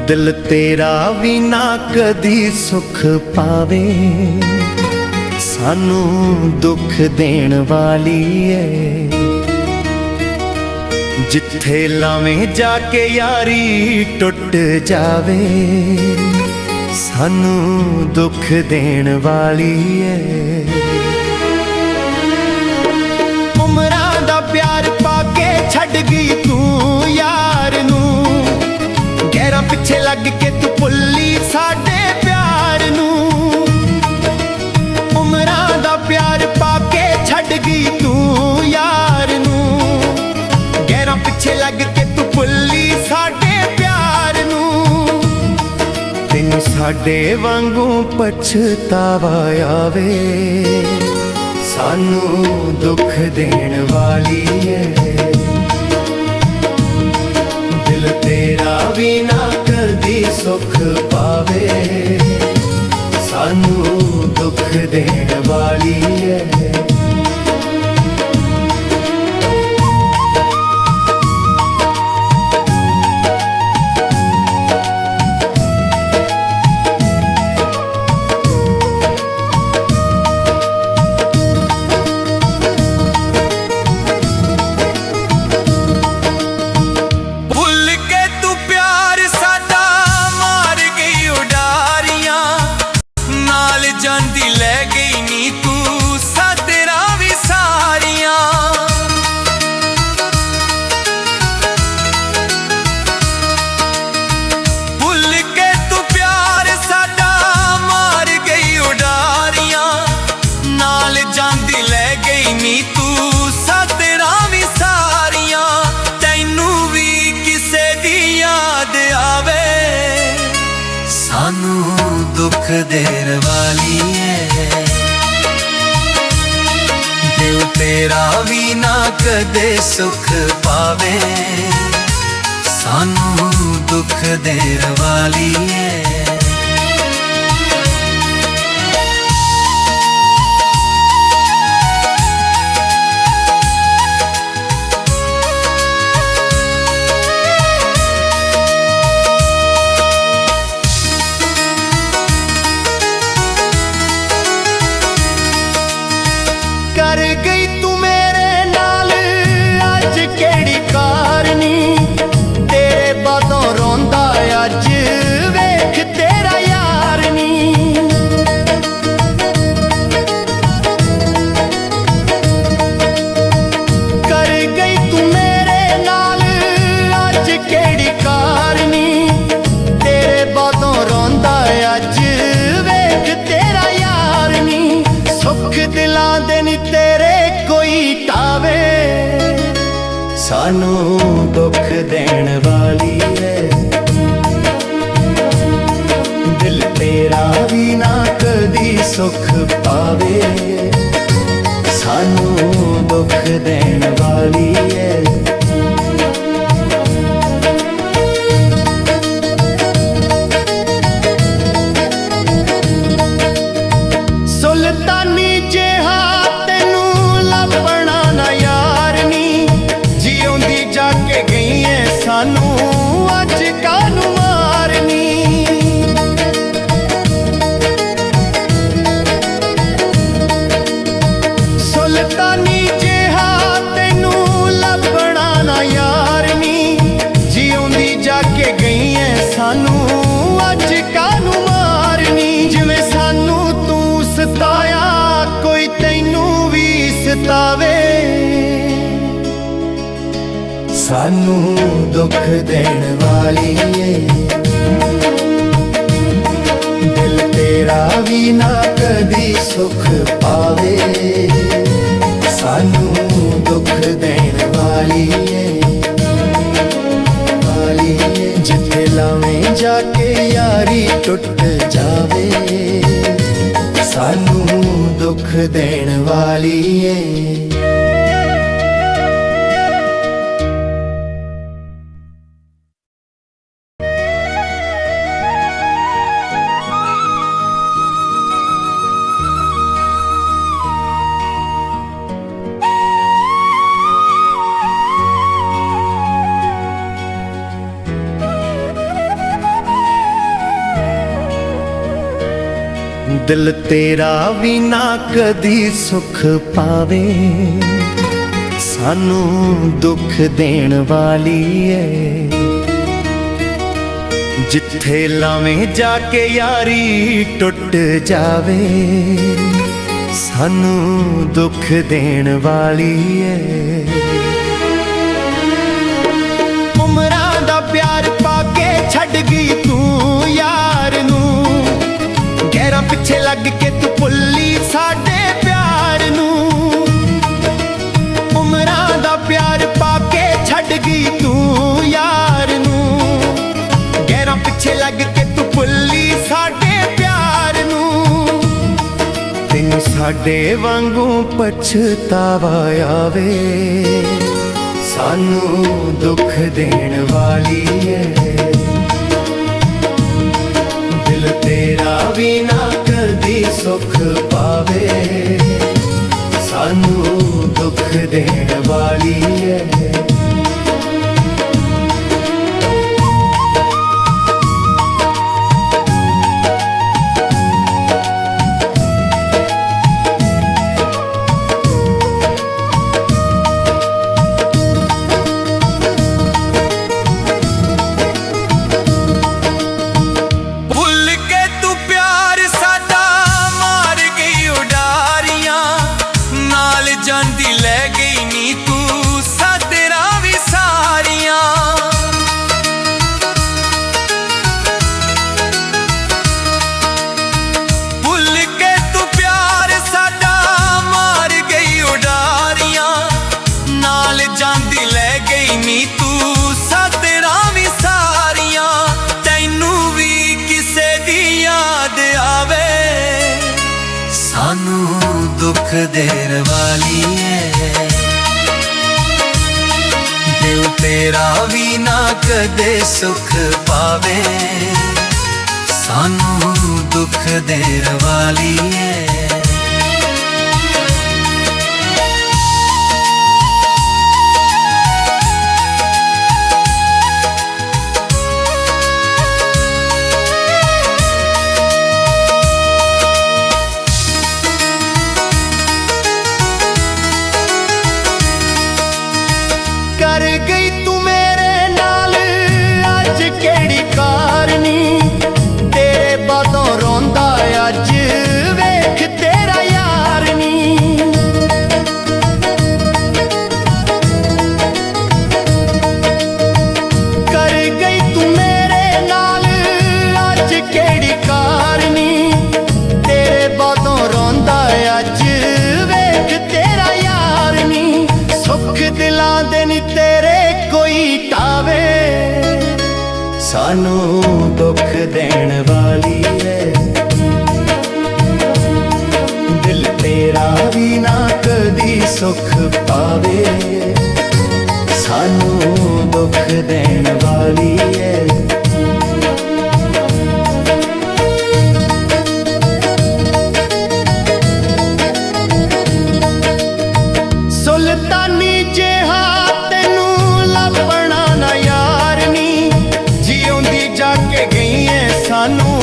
दिल तेरा भी ना कदी सुख पावे, सानू दुख देण वाली है। जिथे लावें जाके यारी टुट जावे, सानू दुख देण वाली है। उमरां दा प्यार पाके छड्ड गई तू यार नू, गैरां पिछे लग के तू भुल्ली साडे प्यार नू। उमरां दा प्यार पाके छड्ड गई तू यार नू, गैरां पिछे लग के तू भुल्ली साडे प्यार नू। तैनू साडे वांगू पछतावा आवे, सानू दुख देण वाली है। दिल तेरा भी ना कदी सुख पावे, सानू दुख देण वाली है। ਜਾਂਦੀ ਲੈ ਗਈ ਨੀ ਤੂੰ ਸਾਤਰਾ ਵੀ ਸਾਰੀਆਂ, ਭੁੱਲ ਕੇ ਤੂੰ ਪਿਆਰ ਸਾਡਾ ਮਾਰ ਗਈ ਉਡਾਰੀਆਂ। ਨਾਲ ਜਾਂਦੀ ਲੈ ਗਈ ਨੀ ਤੂੰ ਸਾਤਰਾ ਵੀ ਸਾਰੀਆਂ। ਤੈਨੂੰ ਵੀ ਕਿਸੇ ਦੀ ਯਾਦ ਆਵੇ, ਸਾਨੂੰ दुख देर वाली है। दिल तेरा भी ना कदे सुख पावे, सानू दुख देर वाली है। कर गई तू मेरे नाल अज केड़ी कारनी, तेरे बातों रोंदा अज वेख तेरा यार नी। कर गई तू मेरे नाल अज केड़ी कारनी, तेरे बातों रोंदा अज वेख तेरा यार नी। सुख दिलां दे नी तेरे कोई टावे, सानू दुख देण वाली है। दिल तेरा भी ना कदी सुख पावे, सानू दुख देण वाली है। सुल्तानी जिहा तैनू लभना ना यार नी, जिउंदी जाके गई है सानू अज कानू मारनी। सुल्तानी जिहा तैनू लभना ना यार नी, जिउंदी जाके गई है सानू अज कानू मारनी। जिवें सानू तू सताया कोई तैनू भी सतावे, सानू दुख देण वाली है। दिल तेरा भी ना कदी सुख पावे, सानू दुख देण वाली है। जिथे लावें जाके यारी टुट जावे, सानू दुख देण वाली है। ਦਿਲ ਤੇਰਾ ਵੀ ਨਾ ਕਦੀ ਸੁਖ ਪਾਵੇ, ਸਾਨੂੰ ਦੁੱਖ ਦੇਣ ਵਾਲੀ ਏ। ਜਿੱਥੇ ਲਾਵੇਂ ਜਾ ਕੇ ਯਾਰੀ ਟੁੱਟ ਜਾਵੇ, ਸਾਨੂੰ ਦੁੱਖ ਦੇਣ ਵਾਲੀ ਏ। ਉਮਰਾਂ ਦਾ ਪਿਆਰ ਪਾ ਕੇ ਛੱਡ ਗਈ ਤੂੰ ਯਾਰ ਨੂੰ, ਗਹਿਰਾਂ ਪਿੱਛੇ ਲੱਗ ਕੇ ਤੂੰ ਭੁੱਲੀ ਸਾਡੇ ਪਿਆਰ ਨੂੰ। ਉਮਰਾਂ ਦਾ ਪਿਆਰ ਪਾ ਕੇ ਛੱਡ ਗਈ ਤੂੰ ਯਾਰ ਨੂੰ, ਗਹਿਰਾਂ ਪਿੱਛੇ ਲੱਗ ਕੇ ਤੂੰ ਭੁੱਲੀ ਸਾਡੇ ਪਿਆਰ ਨੂੰ। ਤੈਨੂੰ ਸਾਡੇ ਵਾਂਗੂ ਪਛਤਾਵਾ ਆਵੇ, ਸਾਨੂੰ ਦੁੱਖ ਦੇਣ ਵਾਲੀ ਏ। ਦਿਲ ਤੇਰਾ ਵੀ ਨਾ ਕਦੀ ਸੁਖ ਪਾਵੇ, ਸਾਨੂੰ ਦੁੱਖ ਦੇਣ ਵਾਲੀ ਏ। ਦੁੱਖ ਦੇਣ ਵਾਲੀ ਏ। ਦਿਲ ਤੇਰਾ ਵੀ ਨਾ ਕਦੇ ਸੁਖ ਪਾਵੇ, ਸਾਨੂੰ ਦੁੱਖ ਦੇਣ ਵਾਲੀ ਏ। ਕਰ ਗਈ ਤੂੰ ਮੇਰੇ ਨਾਲ ਅੱਜ ਕਿਹੜੀ ਕਾਰਨੀ, ਤੇਰੇ ਬਾਤੋਂ ਰੋਂਦਾ ਅੱਜ ਵੇਖ ਤੇਰਾ ਯਾਰ ਨੀ। ਕਰ ਗਈ ਤੂੰ ਮੇਰੇ ਨਾਲ ਅੱਜ ਕਿਹੜੀ ਕਾਰਨੀ, ਤੇਰੇ ਬਾਤੋਂ ਰੋਂਦਾ ਅੱਜ ਵੇਖ ਤੇਰਾ ਯਾਰ ਨੀ। ਸੁੱਖ ਦਿਲਾਂ ਦੇ ਨੀ ਤੇਰੇ ਕੋਈ ਟਾਵੇ, ਸਾਨੂੰ ਦੁੱਖ ਦੇਣ ਵਾਲੀ ਏ। ਦਿਲ ਤੇਰਾ ਵੀ ਨਾ ਕਦੀ ਸੁਖ ਪਾਵੇ, ਸਾਨੂੰ ਦੁੱਖ ਦੇਣ ਵਾਲੀ ਏ। ਸੁਲਤਾਨੀ ਜਿਹਾ ਤੈਨੂੰ ਲੱਭਣਾ ਨਾ ਯਾਰ ਨੀ, ਜਿਉਂਦੀ ਜਾ ਕੇ ਗਈ ਏ ਸਾਨੂੰ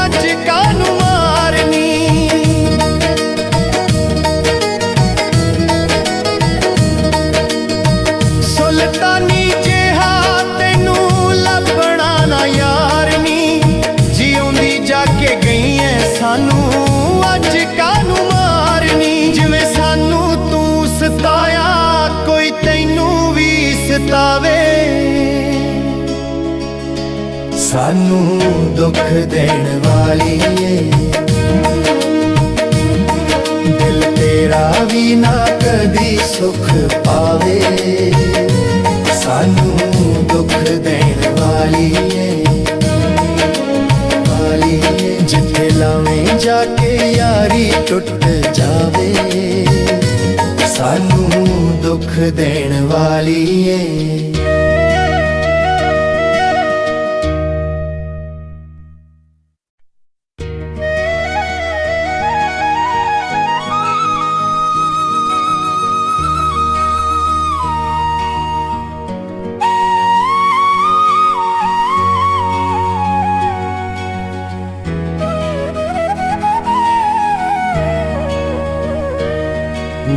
ਅੱਜ ਕਾਹਨੂੰ ਮਾਰਨੀ। ਸੁਲਤਾਨੀ ਜਿਹਾ ਤੈਨੂੰ ਲੱਭਣਾ ਨਾ ਯਾਰ ਨੀ, ਜਿਉਂਦੀ ਜਾ ਕੇ ਗਈ ਏ ਸਾਨੂੰ ਅੱਜ ਕਾਹਨੂੰ ਮਾਰਨੀ। ਜਿਵੇਂ ਸਾਨੂੰ ਤੂੰ ਸਤਾਇਆ ਕੋਈ ਤੈਨੂੰ ਵੀ ਸਤਾਵੇ, ਸਾਨੂੰ ਦੁੱਖ ਦੇਣ ਵਾਲੀ ਏ। ਦਿਲ ਤੇਰਾ ਵੀ ਨਾ ਕਦੀ ਸੁਖ ਪਾਵੇ, ਸਾਨੂੰ ਦੁੱਖ ਦੇਣ ਵਾਲੀ ਏ। ਵਾਲੀ ਏ। ਜਿੱਥੇ ਲਾਵੇਂ ਜਾ ਕੇ ਯਾਰੀ ਟੁੱਟ ਜਾਵੇ, ਸਾਨੂੰ ਦੁੱਖ ਦੇਣ ਵਾਲੀ ਏ।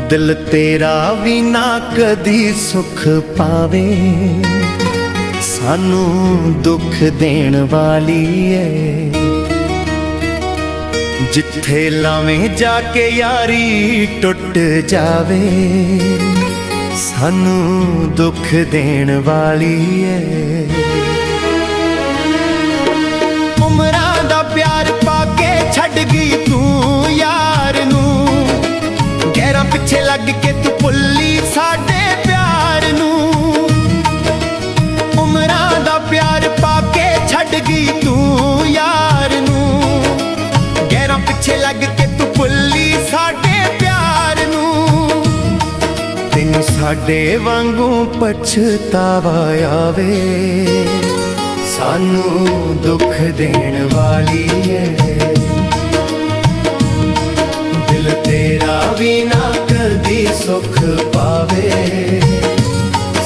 ਦਿਲ ਤੇਰਾ ਵੀ ਨਾ ਕਦੀ ਸੁਖ ਪਾਵੇ, ਸਾਨੂੰ ਦੁੱਖ ਦੇਣ ਵਾਲੀ ਏ। ਜਿੱਥੇ ਲਾਵੇਂ ਜਾ ਕੇ ਯਾਰੀ ਟੁੱਟ ਜਾਵੇ, ਸਾਨੂੰ ਦੁੱਖ ਦੇਣ ਵਾਲੀ ਏ। ਉਮਰਾਂ ਦਾ ਪਿਆਰ ਪਾ ਕੇ ਛੱਡ ਗਈ ਤੂੰ ਯਾਰ ਨੂੰ, ਗਹਿਰਾਂ ਪਿੱਛੇ ਲੱਗ ਕੇ ਤੂੰ ਭੁੱਲੀ ਸਾਡੇ ਪਿਆਰ ਨੂੰ। ਉਮਰਾਂ ਦਾ ਪਿਆਰ ਪਾ ਕੇ ਛੱਡ ਗਈ ਤੂੰ ਯਾਰ ਨੂੰ, ਗਹਿਰਾਂ ਪਿੱਛੇ ਲੱਗ ਕੇ ਤੂੰ ਭੁੱਲੀ ਸਾਡੇ ਪਿਆਰ ਨੂੰ। ਤੈਨੂੰ ਸਾਡੇ ਵਾਂਗੂ ਪਛਤਾਵਾ ਆਵੇ, ਸਾਨੂੰ ਦੁੱਖ ਦੇਣ ਵਾਲੀ ਏ। ਦਿਲ ਤੇਰਾ ਵੀ ਨਾ ਕਦੀ ਸੁਖ ਪਾਵੇ,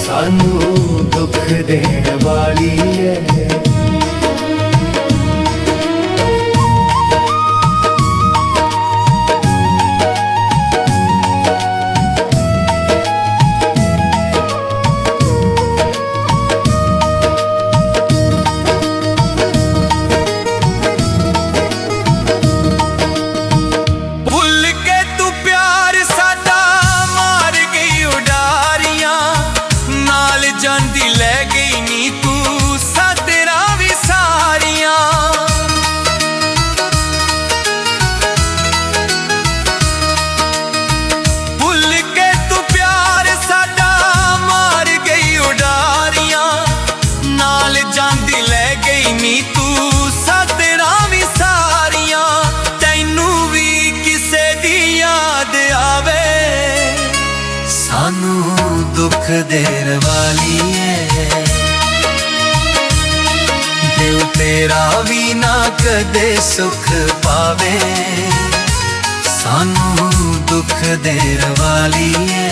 ਸਾਨੂੰ ਦੁੱਖ ਦੇਣ ਵਾਲੀ ਏ। ਦੁੱਖ ਦੇਣ ਵਾਲੀ ਏ। ਦਿਲ ਤੇਰਾ ਵੀ ਨਾ ਕਦੇ ਸੁਖ ਪਾਵੇ, ਸਾਨੂੰ ਦੁੱਖ ਦੇਣ ਵਾਲੀ ਏ।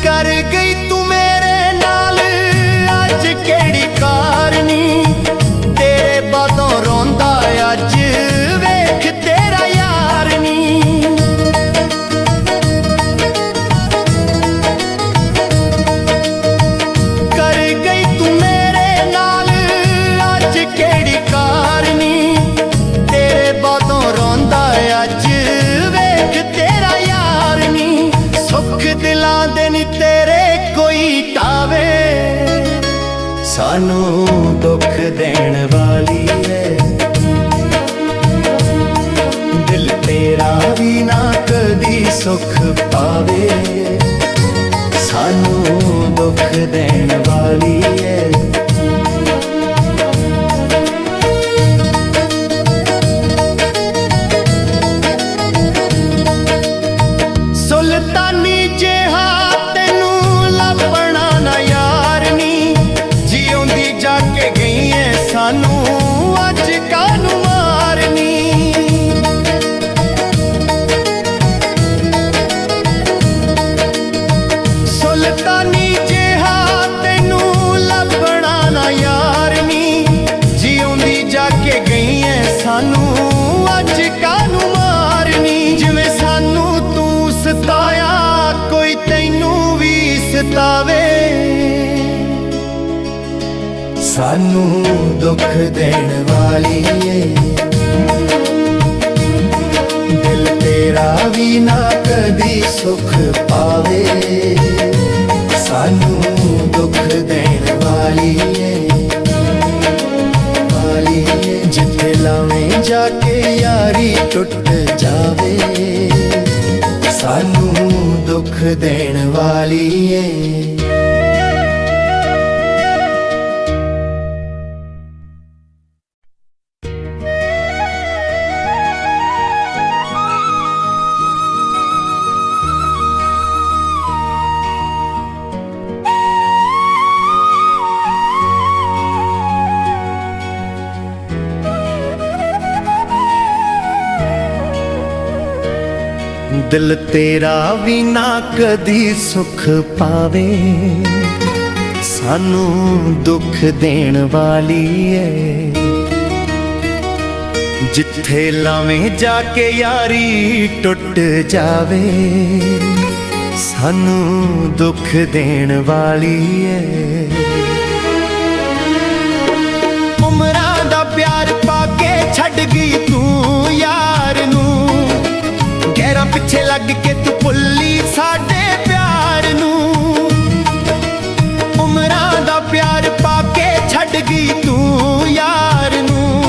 ਕਰ ਗਈ ਤੂੰ ਮੇਰੇ ਨਾਲ ਅੱਜ ਕਿਹੜੀ ਕਾਰਨੀ, ਤੇਰੇ ਬਾਤੋਂ ਰੋਂਦਾ ਅੱਜ ਵੇਖ ਤੇਰਾ ਯਾਰ ਨੀ। ਕਰ ਗਈ ਤੂੰ ਮੇਰੇ ਨਾਲ ਅੱਜ ਕਿਹੜੀ ਕਾਰਨੀ, ਤੇਰੇ ਬਾਤੋਂ ਰੋਂਦਾ ਅੱਜ ਵੇਖ ਤੇਰਾ ਯਾਰ ਨੀ। ਸੁੱਖ ਦਿਲਾਂ ਦੇ ਨੀ ਤੇਰੇ ਕੋਈ ਟਾਵੇ, ਸਾਨੂੰ ਦੁੱਖ ਦੇਣ ਵਾਲੀ ਏ। ਦਿਲ ਤੇਰਾ ਵੀ ਨਾ ਕਦੀ ਸੁਖ ਪਾਵੇ, ਸਾਨੂੰ ਦੁੱਖ ਦੇਣ ਵਾਲੀ ਏ। ਸੁਲਤਾਨੀ ਜਿਹਾ ਤੈਨੂੰ ਲੱਭਣਾ ਨਾ ਯਾਰ ਨੀ, ਜਿਉਂਦੀ ਜਾ ਕੇ ਗਈ ਏ ਸਾਨੂੰ ਅੱਜ ਕਾਹਨੂੰ ਮਾਰਨੀ। ਸੁਲਤਾਨੀ ਜਿਹਾ ਤੈਨੂੰ ਲੱਭਣਾ ਨਾ ਯਾਰ ਨੀ, ਜਿਉਂਦੀ ਜਾ ਕੇ ਗਈ ਏ ਸਾਨੂੰ ਅੱਜ ਕਾਹਨੂੰ ਮਾਰਨੀ। ਜਿਵੇਂ ਸਾਨੂੰ ਤੂੰ ਸਤਾਇਆ ਕੋਈ ਤੈਨੂੰ ਵੀ ਸਤਾਵੇ, ਸਾਨੂੰ ਦੁੱਖ ਦੇਣ ਵਾਲੀ ਏ। ਦਿਲ ਤੇਰਾ ਵੀ ਨਾ ਕਦੀ ਸੁਖ ਪਾਵੇ, ਸਾਨੂੰ ਦੁੱਖ ਦੇਣ ਵਾਲੀ ਏ। ਜਿੱਥੇ ਲਾਵੇਂ ਜਾ ਕੇ ਯਾਰੀ ਟੁੱਟ ਜਾਵੇ, ਸਾਨੂੰ ਦੁੱਖ ਦੇਣ ਵਾਲੀ ਏ। ਦਿਲ ਤੇਰਾ ਵੀ ਨਾ ਕਦੀ ਸੁਖ ਪਾਵੇ, ਸਾਨੂੰ ਦੁੱਖ ਦੇਣ ਵਾਲੀ ਏ। ਜਿੱਥੇ ਲਾਵੇਂ ਜਾ ਕੇ ਯਾਰੀ ਟੁੱਟ ਜਾਵੇ, ਸਾਨੂੰ ਦੁੱਖ ਦੇਣ ਵਾਲੀ ਏ। ਉਮਰਾਂ ਦਾ ਪਿਆਰ ਪਾ ਕੇ ਛੱਡ ਗਈ ਤੂੰ ਯਾਰ ਨੂੰ, ਗਹਿਰਾਂ ਪਿੱਛੇ ਲੱਗ ਕੇ ਤੂੰ ਭੁੱਲੀ ਸਾਡੇ ਪਿਆਰ ਨੂੰ। ਉਮਰਾਂ ਦਾ ਪਿਆਰ ਪਾ ਕੇ ਛੱਡ ਗਈ ਤੂੰ ਯਾਰ ਨੂੰ,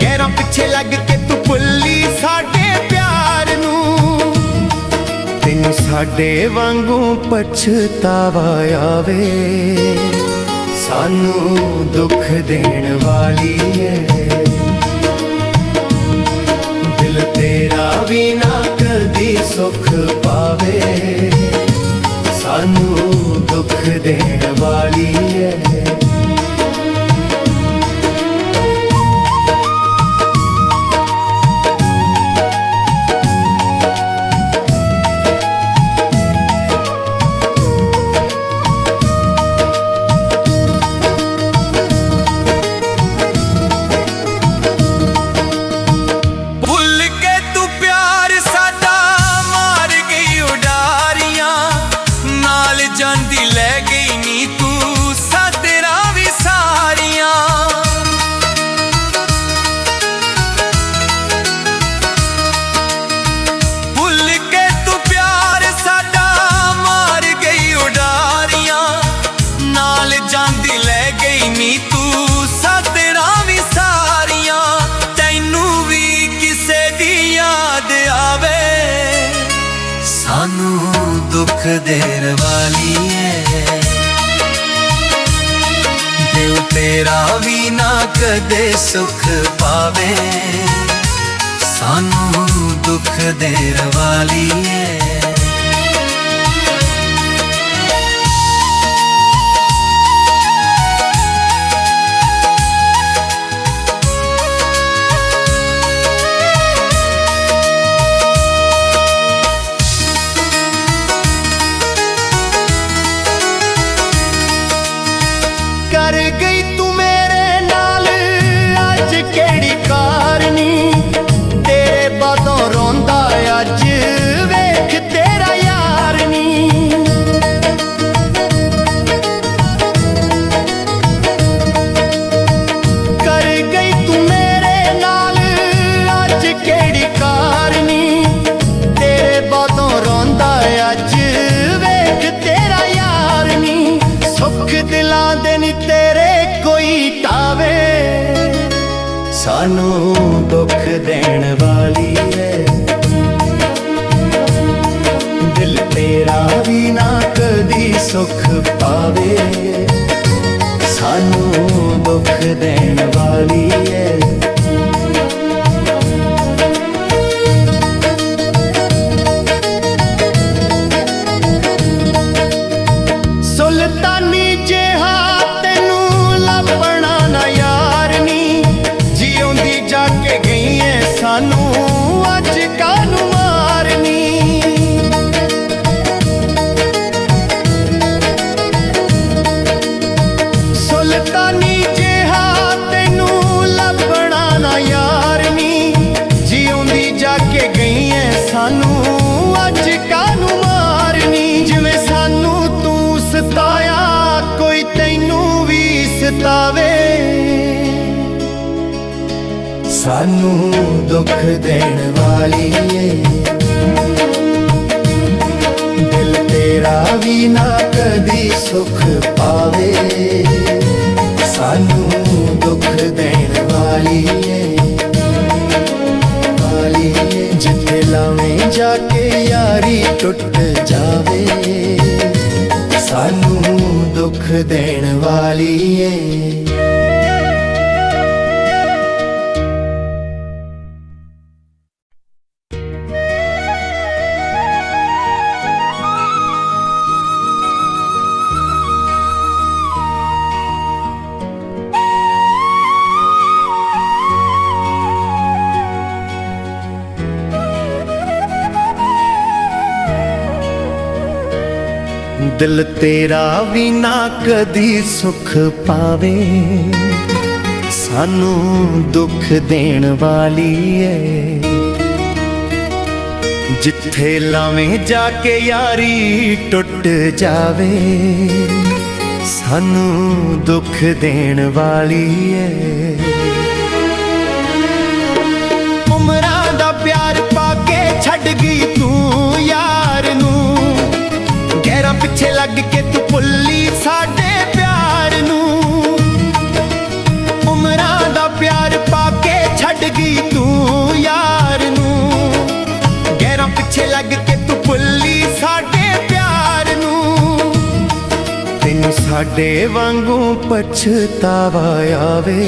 ਗਹਿਰਾਂ ਪਿੱਛੇ ਲੱਗ ਕੇ ਤੂੰ ਭੁੱਲੀ ਸਾਡੇ ਪਿਆਰ ਨੂੰ। ਤੈਨੂੰ ਸਾਡੇ ਵਾਂਗੂ ਪਛਤਾਵਾ ਆਵੇ, ਸਾਨੂੰ ਦੁੱਖ ਦੇਣ ਵਾਲੀ ਏ। ਦਿਲ ਤੇਰਾ ਵੀ ਨਾ ਕਦੀ ਸੁਖ ਪਾਵੇ, ਸਾਨੂੰ ਦੁੱਖ ਦੇਣ ਵਾਲੀ ਏ। ਜਾਂਦੀ ਲੈ ਗਈ ਨੀ ਤੂੰ ਸਾਤਰਾਂ ਵੀ ਸਾਰੀਆਂ। ਭੁੱਲ ਕੇ ਤੂੰ ਪਿਆਰ ਸਾਡਾ ਮਾਰ ਗਈ ਉਡਾਰੀਆਂ, ਨਾਲ ਜਾਂਦੀ ਲੈ ਗਈ ਨੀ ਤੂੰ ਸਾਤਰਾਂ ਵੀ ਸਾਰੀਆਂ। ਤੈਨੂੰ ਵੀ ਕਿਸੇ ਦੀ ਯਾਦ ਆਵੇ, ਸਾਨੂੰ ਦੁੱਖ ਦੇਣ ਵਾਲੀ ਏ। ਦਿਲ ਤੇਰਾ ਵੀ ਨਾ ਕਦੇ ਸੁਖ ਪਾਵੇ, ਸਾਨੂੰ ਦੁੱਖ ਦੇਣ ਵਾਲੀ ਏ। ਕਰ ਗਈ ਤੂੰ ਮੇਰੇ ਨਾਲ ਅੱਜ ਕਿਹੜੀ ਕਾਰਨੀ, ਤੇਰੇ ਬਾਤੋਂ ਰੋਂਦਾ ਅੱਜ ਵੇਖ ਤੇਰਾ ਯਾਰ ਨੀ। ਕਰ ਗਈ ਤੂੰ ਮੇਰੇ ਨਾਲ ਅੱਜ ਕਿਹੜੀ ਕਾਰਨੀ, ਤੇਰੇ ਬਾਤੋਂ ਰੋਂਦਾ ਅੱਜ ਵੇਖ ਤੇਰਾ ਯਾਰ ਨੀ। ਸੁੱਖ ਦਿਲਾਂ ਦੇ ਨੀ ਤੇਰੇ ਕੋਈ ਟਾਵੇ, ਸਾਨੂੰ ਦੁੱਖ ਦੇਣ ਵਾਲੀ ਏ। ਦਿਲ ਤੇਰਾ ਵੀ ਨਾ ਕਦੀ ਸੁਖ ਪਾਵੇ, ਸਾਨੂੰ ਦੁੱਖ ਦੇਣ ਵਾਲੀ ਏ। ਸੁਲਤਾਨੀ ਜਿਹਾ ਤੈਨੂੰ ਲੱਭਣਾ ਨਾ ਯਾਰ ਨੀ, ਜਿਉਂਦੀ ਜਾ ਕੇ ਗਈ ਏ ਸਾਨੂੰ ਅੱਜ ਕਾਹਨੂੰ ਮਾਰਨੀ। ਸੁਲਤਾਨੀ ਜਿਹਾ ਤੈਨੂੰ ਲੱਭਣਾ ਨਾ ਯਾਰ ਨੀ, ਜਿਉਂਦੀ ਜਾ ਕੇ ਗਈ ਏ ਸਾਨੂੰ ਅੱਜ ਕਾਹਨੂੰ ਮਾਰਨੀ। ਜਿਵੇਂ ਸਾਨੂੰ ਤੂੰ ਸਤਾਇਆ ਕੋਈ ਤੈਨੂੰ ਵੀ ਸਤਾਵੇ, ਸਾਨੂੰ ਦੁੱਖ ਦੇਣ ਵਾਲੀ ਏ। ਦਿਲ ਤੇਰਾ ਵੀ ਨਾ ਕਦੀ ਸੁਖ ਪਾਵੇ, ਸਾਨੂੰ ਦੁੱਖ ਦੇਣ ਵਾਲੀ ਏ। ਵਾਲੀ ਏ। ਜਿੱਥੇ ਲਾਵੇਂ ਜਾ ਕੇ ਯਾਰੀ ਟੁੱਟ ਜਾਵੇ, ਸਾਨੂੰ ਦੁੱਖ ਦੇਣ ਵਾਲੀ ਏ। ਦਿਲ ਤੇਰਾ ਵੀ ਨਾ ਕਦੀ ਸੁਖ ਪਾਵੇ, ਸਾਨੂੰ ਦੁੱਖ ਦੇਣ ਵਾਲੀ ਏ। ਜਿੱਥੇ ਲਾਵੇਂ ਜਾ ਕੇ ਯਾਰੀ ਟੁੱਟ ਜਾਵੇ, ਸਾਨੂੰ ਦੁੱਖ ਦੇਣ ਵਾਲੀ ਏ। ਉਮਰਾਂ ਦਾ ਪਿਆਰ ਪਾ ਕੇ ਛੱਡ ਗਈ ਤੂੰ ਯਾਰ ਨੂੰ, ਗਹਿਰਾਂ ਪਿੱਛੇ ਲੱਗ ਕੇ ਤੂੰ ਭੁੱਲੀ ਸਾਡੇ ਪਿਆਰ ਨੂੰ। ਉਮਰਾਂ ਦਾ ਪਿਆਰ ਪਾ ਕੇ ਛੱਡ ਗਈ ਤੂੰ ਯਾਰ ਨੂੰ, ਗਹਿਰਾਂ ਪਿੱਛੇ ਲੱਗ ਕੇ ਤੂੰ ਭੁੱਲੀ ਸਾਡੇ ਪਿਆਰ ਨੂੰ। ਤੈਨੂੰ ਸਾਡੇ ਵਾਂਗੂ ਪਛਤਾਵਾ ਆਵੇ,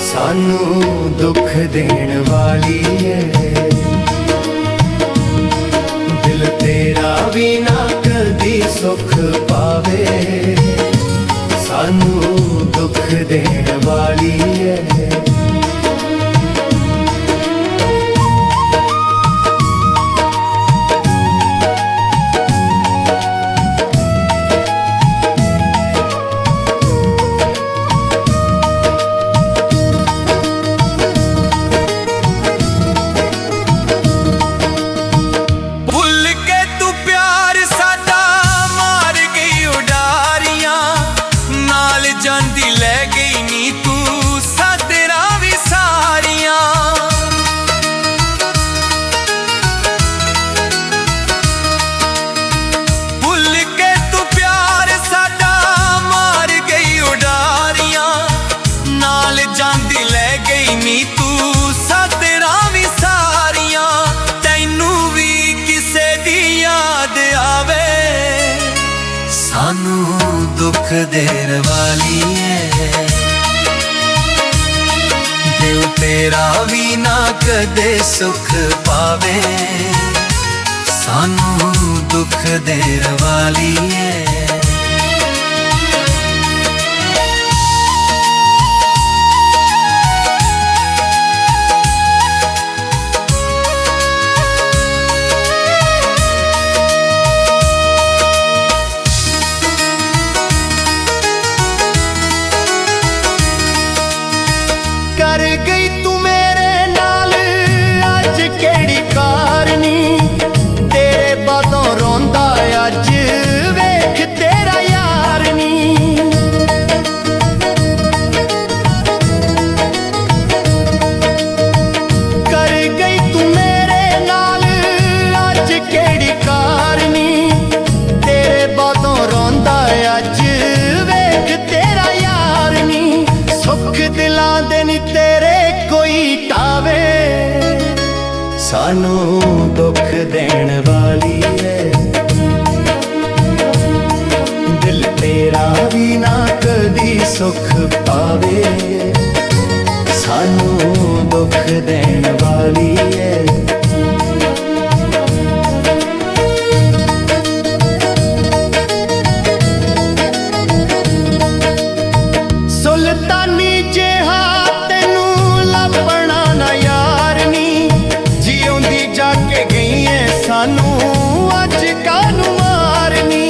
ਸਾਨੂੰ ਦੁੱਖ ਦੇਣ ਵਾਲੀ ਏ। ਦਿਲ ਤੇਰਾ ਵੀ ਨਾ ਕਦੀ ਸੁਖ ਪਾਵੇ, ਸਾਨੂੰ ਦੁੱਖ ਦੇਣ ਵਾਲੀ ਏ। ਸਾਨੂੰ ਦੁੱਖ ਦੇਣ ਵਾਲੀ ਏ। ਦਿਲ ਤੇਰਾ ਵੀ ਨਾ ਕਦੇ ਸੁਖ ਪਾਵੇ, ਸਾਨੂੰ ਦੁੱਖ ਦੇਣ ਵਾਲੀ ਏ। ਕਰ ਗਈ ਤੂੰ ਮੇਰੇ ਨਾਲ ਅੱਜ ਕਿਹੜੀ ਕਾਰਨੀ, ਤੇਰੇ ਬਾਤੋਂ ਰੋਂਦਾ ਅੱਜ ਵੇਖ ਤੇਰਾ ਯਾਰ ਨੀ। ਕਰ ਗਈ ਤੂੰ ਮੇਰੇ ਨਾਲ ਅੱਜ ਕਿਹੜੀ ਕਾਰਨੀ, ਤੇਰੇ ਬਾਤੋਂ ਰੋਂਦਾ ਅੱਜ ਵੇਖ ਤੇਰਾ ਯਾਰ ਨੀ। ਸੁੱਖ ਦਿਲਾਂ ਦੇ ਨੀ ਤੇਰੇ ਕੋਈ ਟਾਵੇ, ਸਾਨੂੰ ਦੁੱਖ ਦੇਣ ਵਾਲੀ ਏ। ਦਿਲ ਤੇਰਾ ਵੀ ਨਾ ਕਦੀ ਸੁਖ ਪਾਵੇ, ਸਾਨੂੰ ਦੁੱਖ ਦੇਣ ਵਾਲੀ ਏ। ਸੁਲਤਾਨੀ ਜਿਹਾ ਤੈਨੂੰ ਲੱਭਣਾ ਨਾ ਯਾਰ ਨੀ, ਜਿਉਂਦੀ ਜਾ ਕੇ ਗਈ ਏ ਸਾਨੂੰ ਅੱਜ ਕਾਹਨੂੰ ਮਾਰਨੀ।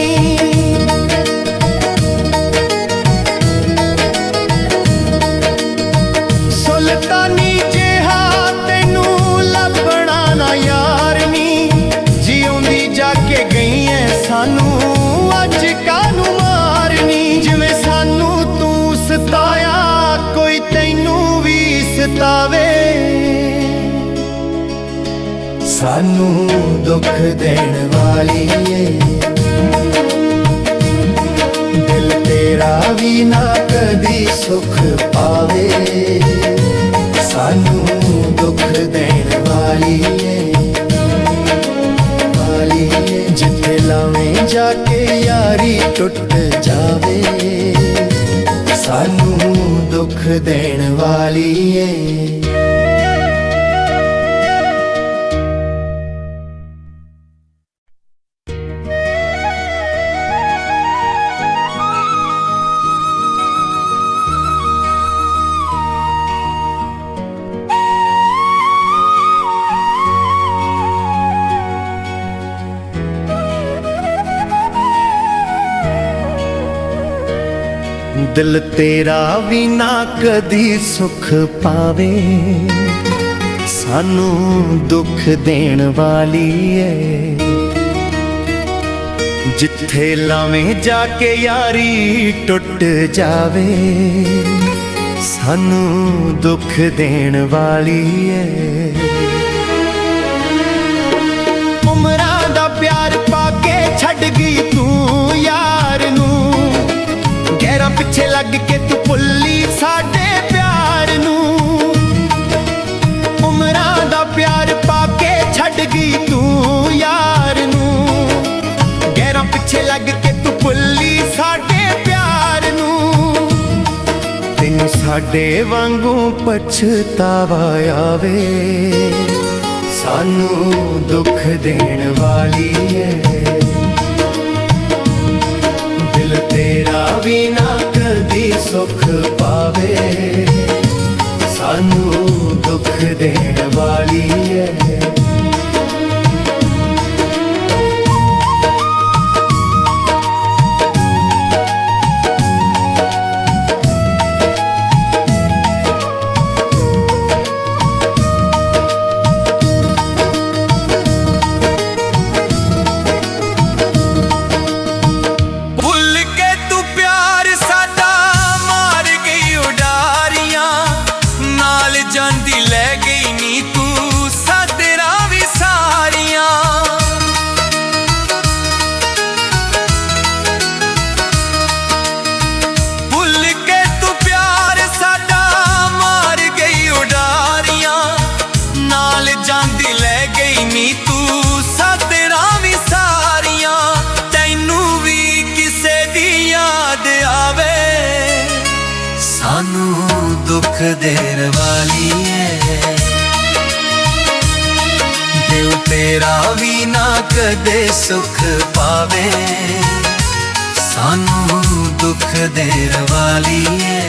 ਸੁਲਤਾਨੀ ਜਿਹਾ ਤੈਨੂੰ ਲੱਭਣਾ ਨਾ ਯਾਰ ਨੀ, ਜਿਉਂਦੀ ਜਾ ਕੇ ਗਈ ਏ ਸਾਨੂੰ ਅੱਜ ਕਾਹਨੂੰ ਮਾਰਨੀ। ਜਿਵੇਂ ਸਾਨੂੰ ਤੂੰ ਸਤਾਇਆ ਕੋਈ ਤੈਨੂੰ ਵੀ ਸਤਾਵੇ, ਸਾਨੂੰ ਦੁੱਖ ਦੇਣ ਵਾਲੀ ਏ। ਦਿਲ ਤੇਰਾ ਵੀ ਨਾ ਕਦੀ ਸੁਖ ਪਾਵੇ, ਸਾਨੂੰ ਦੁੱਖ ਦੇਣ ਵਾਲੀ ਏ। ਵਾਲੀ ਏ। ਜਿੱਥੇ ਲਾਵੇਂ ਜਾ ਕੇ ਯਾਰੀ ਟੁੱਟ ਜਾਵੇ, ਸਾਨੂੰ ਦੁੱਖ ਦੇਣ ਵਾਲੀ ਏ। ਦਿਲ ਤੇਰਾ ਵੀ ਨਾ ਕਦੀ ਸੁਖ ਪਾਵੇ, ਸਾਨੂੰ ਦੁੱਖ ਦੇਣ ਵਾਲੀ ਏ। ਜਿੱਥੇ ਲਾਵੇਂ ਜਾ ਕੇ ਯਾਰੀ ਟੁੱਟ ਜਾਵੇ, ਸਾਨੂੰ ਦੁੱਖ ਦੇਣ ਵਾਲੀ ਏ। ਉਮਰਾਂ ਦਾ ਪਿਆਰ ਪਾ ਕੇ ਛੱਡ ਗਈ ਤੂੰ ਯਾਰ ਨੂੰ, ਗਹਿਰਾਂ ਪਿੱਛੇ ਲੱਗ ਕੇ ਤੂੰ ਭੁੱਲੀ ਸਾਡੇ ਪਿਆਰ ਨੂੰ। ਉਮਰਾਂ ਦਾ ਪਿਆਰ ਪਾ ਕੇ ਛੱਡ ਗਈ ਤੂੰ ਯਾਰ ਨੂੰ, ਗਹਿਰਾਂ ਪਿੱਛੇ ਲੱਗ ਕੇ ਤੂੰ ਭੁੱਲੀ ਸਾਡੇ ਪਿਆਰ ਨੂੰ। ਤੈਨੂੰ ਸਾਡੇ ਵਾਂਗੂ ਪਛਤਾਵਾ ਆਵੇ, ਸਾਨੂੰ ਦੁੱਖ ਦੇਣ ਵਾਲੀ ਏ। ਦਿਲ ਤੇਰਾ ਵੀ ਨਾ ਕਦੀ ਸੁਖ ਪਾਵੇ, ਸਾਨੂੰ ਦੁੱਖ ਦੇਣ ਵਾਲੀ ਏ। ਸਾਨੂੰ ਦੁੱਖ ਦੇਣ ਵਾਲੀ ਏ। ਦਿਲ ਤੇਰਾ ਵੀ ਨਾ ਕਦੇ ਸੁਖ ਪਾਵੇ, ਸਾਨੂੰ ਦੁੱਖ ਦੇਣ ਵਾਲੀ ਏ।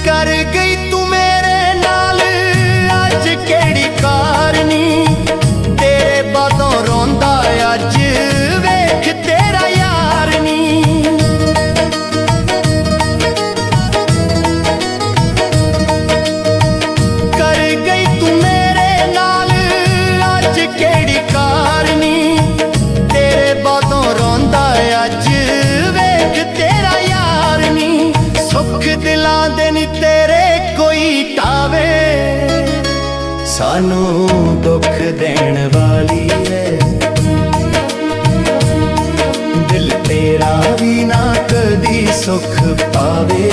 ਕਰ ਗਈ ਤੂੰ ਮੇਰੇ ਨਾਲ ਅੱਜ ਕਿਹੜੀ ਕਾਰਨੀ, ਤੇਰੇ ਬਾਤੋਂ ਰੋਂਦਾ ਅੱਜ ਵੇਖ ਤੇਰਾ ਯਾਰ ਨੀ। ਕਰ ਗਈ ਤੂੰ ਮੇਰੇ ਨਾਲ ਅੱਜ ਕਿਹੜੀ ਕਾਰਨੀ, ਤੇਰੇ ਬਾਤੋਂ ਰੋਂਦਾ ਅੱਜ ਵੇਖ ਤੇਰਾ ਯਾਰ ਨੀ। ਸੁੱਖ ਦਿਲਾਂ ਦੇ ਨੀ ਤੇਰੇ ਕੋਈ ਟਾਵੇ, ਸਾਨੂੰ ਦੁੱਖ ਦੇਣ ਵਾਲੀ ਏ। ਦਿਲ ਤੇਰਾ ਵੀ ਨਾ ਕਦੀ ਸੁਖ ਪਾਵੇ,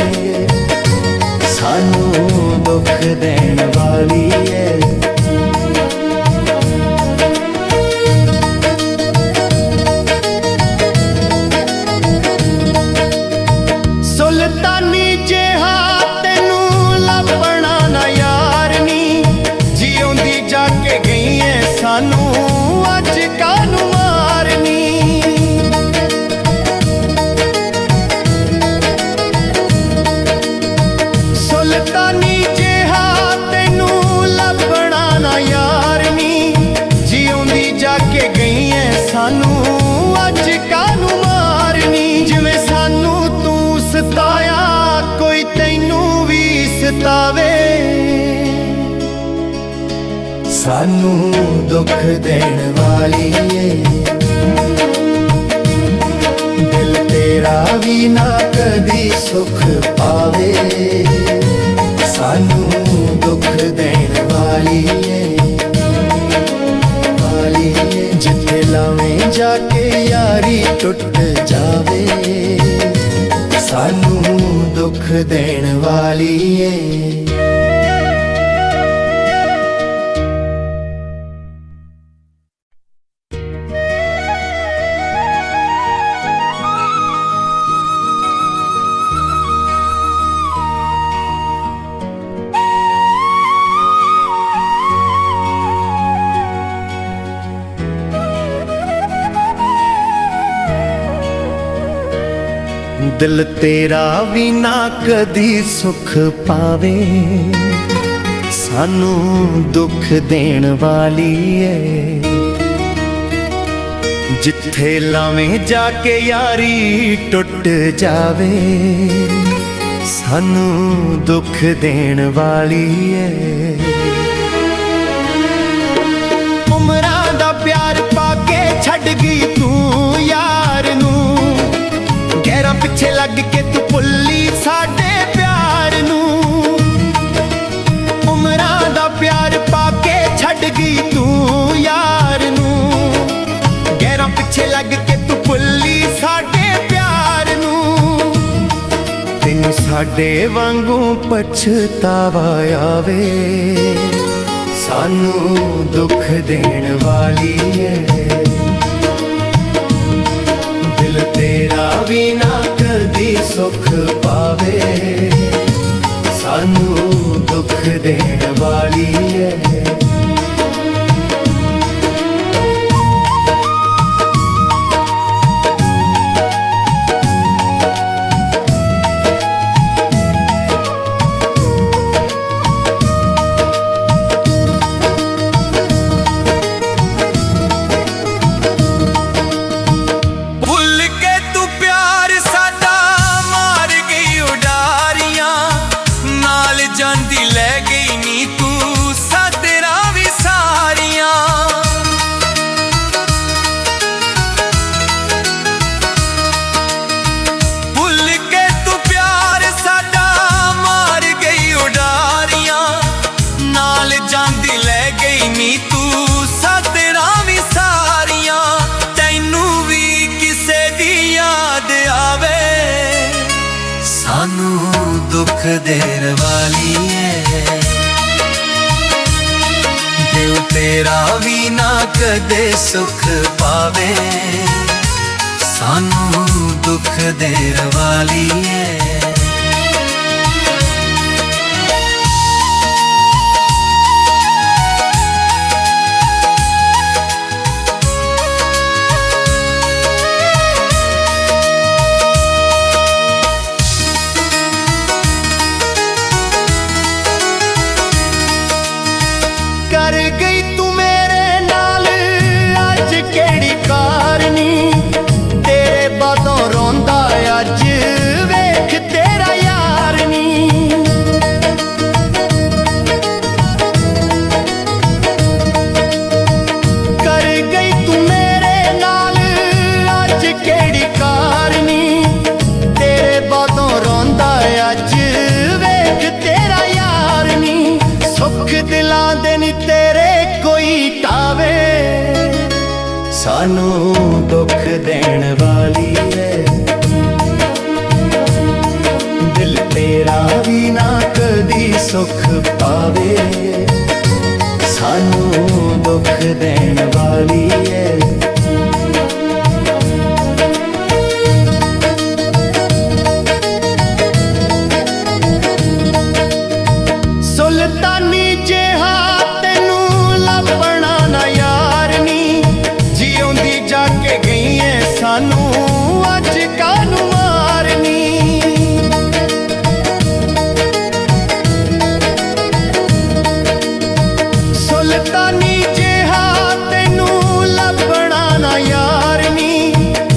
ਸਾਨੂੰ ਦੁੱਖ ਦੇਣ ਵਾਲੀ ਏ। ਸੁਲਤਾਨੀ ਜਿਹਾ ਤੈਨੂੰ ਲੱਭਣਾ ਨਾ ਯਾਰ ਨੀ, ਜਿਉਂਦੀ ਜਾ ਕੇ ਗਈ ਏ ਸਾਨੂੰ ਅੱਜ ਕਾਹਨੂੰ ਮਾਰਨੀ। ਸੁਲਤਾਨੀ ਜਿਹਾ ਤੈਨੂੰ ਲੱਭਣਾ ਨਾ ਯਾਰ ਨੀ, ਜਿਉਂਦੀ ਜਾ ਕੇ ਗਈ ਏ ਸਾਨੂੰ ਅੱਜ ਕਾਹਨੂੰ ਮਾਰਨੀ। ਜਿਵੇਂ ਸਾਨੂੰ ਤੂੰ ਸਤਾਇਆ ਕੋਈ ਤੈਨੂੰ ਵੀ ਸਤਾਵੇ, ਸਾਨੂੰ ਦੁੱਖ ਦੇਣ ਵਾਲੀ ਏ। ਦਿਲ ਤੇਰਾ ਵੀ ਨਾ ਕਦੀ ਸੁਖ ਪਾਵੇ, ਸਾਨੂੰ ਦੁੱਖ ਦੇਣ ਵਾਲੀ ਏ। ਵਾਲੀ ਏ। ਜਿੱਥੇ ਲਾਵੇਂ ਜਾ ਕੇ ਯਾਰੀ ਟੁੱਟ ਜਾਵੇ, ਸਾਨੂੰ ਦੁੱਖ ਦੇਣ ਵਾਲੀ ਏ। ਦਿਲ ਤੇਰਾ ਵੀ ਨਾ ਕਦੀ ਸੁਖ ਪਾਵੇ, ਸਾਨੂੰ ਦੁੱਖ ਦੇਣ ਵਾਲੀ ਏ। ਜਿੱਥੇ ਲਾਵੇਂ ਜਾ ਕੇ ਯਾਰੀ ਟੁੱਟ ਜਾਵੇ, ਸਾਨੂੰ ਦੁੱਖ ਦੇਣ ਵਾਲੀ ਏ। ਉਮਰਾਂ ਦਾ ਪਿਆਰ ਪਾ ਕੇ ਛੱਡ ਗਈ ਤੂੰ ਯਾਰ ਨੂੰ, ਗਹਿਰਾਂ ਪਿੱਛੇ ਲੱਗ ਕੇ ਤੂੰ ਭੁੱਲੀ ਸਾਡੇ ਪਿਆਰ ਨੂੰ। ਉਮਰਾਂ ਦਾ ਪਿਆਰ ਪਾ ਕੇ ਛੱਡ ਗਈ ਤੂੰ ਯਾਰ ਨੂੰ, ਗਹਿਰਾਂ ਪਿੱਛੇ ਲੱਗ ਕੇ ਤੂੰ ਭੁੱਲੀ ਸਾਡੇ ਪਿਆਰ ਨੂੰ। ਤੈਨੂੰ ਸਾਡੇ ਵਾਂਗੂ ਪਛਤਾਵਾ ਆਵੇ, ਸਾਨੂੰ ਦੁੱਖ ਦੇਣ ਵਾਲੀ ਏ। ਦਿਲ ਤੇਰਾ ਵੀ ਨਾ ਕਦੀ ਸੁਖ ਪਾਵੇ, ਸਾਨੂੰ ਦੁੱਖ ਦੇਣ ਵਾਲੀ ਏ। ਸਾਨੂੰ ਦੁੱਖ ਦੇਣ ਵਾਲੀ ਏ। ਦਿਲ ਤੇਰਾ ਵੀ ਨਾ ਕਦੇ ਸੁਖ ਪਾਵੇ, ਸਾਨੂੰ ਦੁੱਖ ਦੇਣ ਵਾਲੀ ਏ। ਕਰ ਗਈ ਤੂੰ ਮੇਰੇ ਨਾਲ ਅੱਜ ਕਿਹੜੀ ਕਾਰਨੀ, ਤੇਰੇ ਬਾਤੋਂ ਰੋਂਦਾ ਅੱਜ ਵੇਖ ਤੇਰਾ ਯਾਰ ਨੀ। ਕਰ ਗਈ ਤੂੰ ਮੇਰੇ ਨਾਲ ਅੱਜ ਕਿਹੜੀ ਕਾਰਨੀ, ਤੇਰੇ ਬਾਤੋਂ ਰੋਂਦਾ ਅੱਜ ਵੇਖ ਤੇਰਾ ਯਾਰ ਨੀ। ਸੁੱਖ ਦਿਲਾਂ ਦੇ ਨੀ ਤੇਰੇ ਕੋਈ ਟਾਵੇ, ਸਾਨੂੰ ਦੁੱਖ ਦੇਣ ਵਾਲੀ ਏ। ਦਿਲ ਤੇਰਾ ਵੀ ਨਾ ਕਦੀ ਸੁਖ ਪਾਵੇ, ਸਾਨੂੰ ਦੁੱਖ ਦੇਣ ਵਾਲੀ ਏ। ਸੁਲਤਾਨੀ ਜਿਹਾ ਤੈਨੂੰ ਲੱਭਣਾ ਨਾ ਯਾਰ ਨੀ, ਜਿਉਂਦੀ ਜਾ ਕੇ ਗਈ ਏ ਸਾਨੂੰ ਅੱਜ ਕਾਹਨੂੰ ਮਾਰਨੀ। ਸੁਲਤਾਨੀ ਜਿਹਾ ਤੈਨੂੰ ਲੱਭਣਾ ਨਾ ਯਾਰ ਨੀ,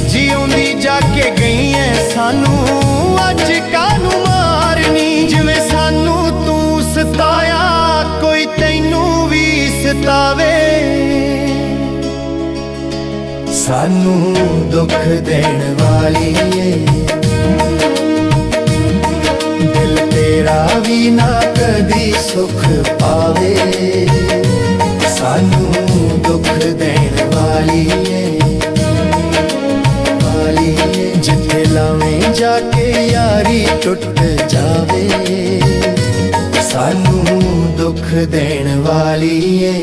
ਜਿਉਂਦੀ ਜਾ ਕੇ ਗਈ ਏ ਸਾਨੂੰ ਅੱਜ ਕਾਹਨੂੰ ਮਾਰਨੀ। ਜਿਵੇਂ ਸਾਨੂੰ ਤੂੰ ਸਤਾਇਆ ਕੋਈ ਤੈਨੂੰ ਵੀ ਸਤਾਵੇ, ਸਾਨੂੰ ਦੁੱਖ ਦੇਣ ਵਾਲੀ ਏ। ਦਿਲ ਤੇਰਾ ਵੀ ਨਾ ਕਦੀ ਸੁਖ ਪਾਵੇ, ਸਾਨੂੰ ਦੁੱਖ ਦੇਣ ਵਾਲੀ ਏ। ਜਿੱਥੇ ਲਾਵੇਂ ਜਾ ਕੇ ਯਾਰੀ ਟੁੱਟ ਜਾਵੇ, ਸਾਨੂੰ ਦੁੱਖ ਦੇਣ ਵਾਲੀ ਏ।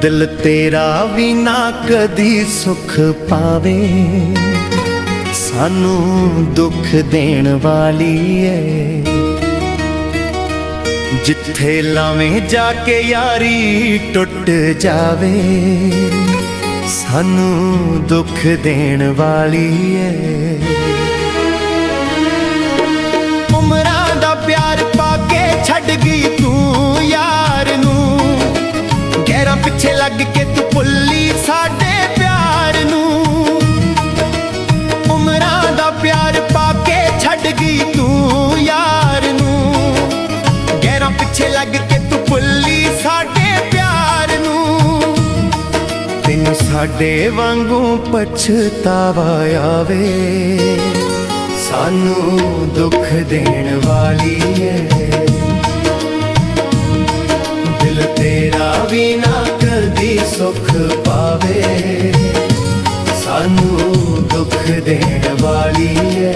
ਦਿਲ ਤੇਰਾ ਵੀ ਨਾ ਕਦੀ ਸੁਖ ਪਾਵੇ, ਸਾਨੂੰ ਦੁੱਖ ਦੇਣ ਵਾਲੀ ਏ। ਜਿੱਥੇ ਲਾਵੇਂ ਜਾ ਕੇ ਯਾਰੀ ਟੁੱਟ ਜਾਵੇ, ਸਾਨੂੰ ਦੁੱਖ ਦੇਣ ਵਾਲੀ ਏ। ਉਮਰਾਂ ਦਾ ਪਿਆਰ ਪਾ ਕੇ ਛੱਡ ਗਈ ਤੂੰ ਯਾਰ ਨੂੰ, ਗਹਿਰਾਂ ਪਿੱਛੇ ਲੱਗ ਕੇ ਤੂੰ ਭੁੱਲੀ ਸਾਡੇ ਪਿਆਰ ਨੂੰ। ਉਮਰਾਂ ਦਾ ਪਿਆਰ ਪਾ ਕੇ ਛੱਡ ਗਈ ਤੂੰ ਯਾਰ ਨੂੰ, ਗਹਿਰਾਂ ਪਿੱਛੇ ਲੱਗ ਕੇ ਤੂੰ ਭੁੱਲੀ ਸਾਡੇ ਪਿਆਰ ਨੂੰ। ਤੈਨੂੰ ਸਾਡੇ ਵਾਂਗੂ ਪਛਤਾਵਾ ਆਵੇ, ਸਾਨੂੰ ਦੁੱਖ ਦੇਣ ਵਾਲੀ ਏ। ਦਿਲ ਤੇਰਾ ਵੀ ਨਾ ਕਦੀ ਸੁਖ ਪਾਵੇ, ਸਾਨੂੰ ਦੁੱਖ ਦੇਣ ਵਾਲੀ ਏ।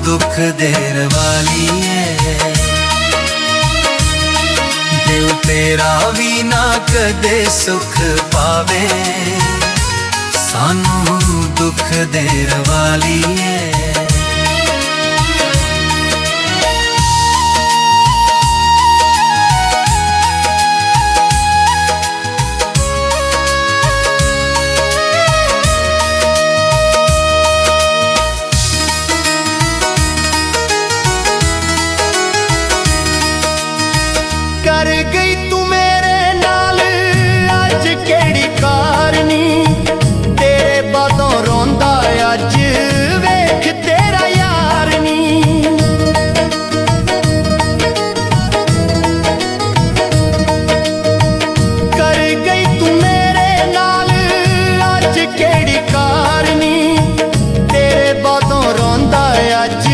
ਦੁੱਖ ਦੇਣ ਵਾਲੀ ਏ। ਦਿਲ ਤੇਰਾ ਵੀ ਨਾ ਕਦੇ ਸੁਖ ਪਾਵੇ, ਸਾਨੂੰ ਦੁੱਖ ਦੇਣ ਵਾਲੀ ਏ। ਕਰ ਗਈ ਤੂੰ ਮੇਰੇ ਨਾਲ ਅੱਜ ਕਿਹੜੀ ਕਾਰਨੀ, ਤੇਰੇ ਬਾਤੋਂ ਰੋਂਦਾ ਅੱਜ ਵੇਖ ਤੇਰਾ ਯਾਰ ਨੀ। ਕਰ ਗਈ ਤੂੰ ਮੇਰੇ ਨਾਲ ਅੱਜ ਕਿਹੜੀ ਕਾਰਨੀ, ਤੇਰੇ ਬਾਤੋਂ ਰੋਂਦਾ ਅੱਜ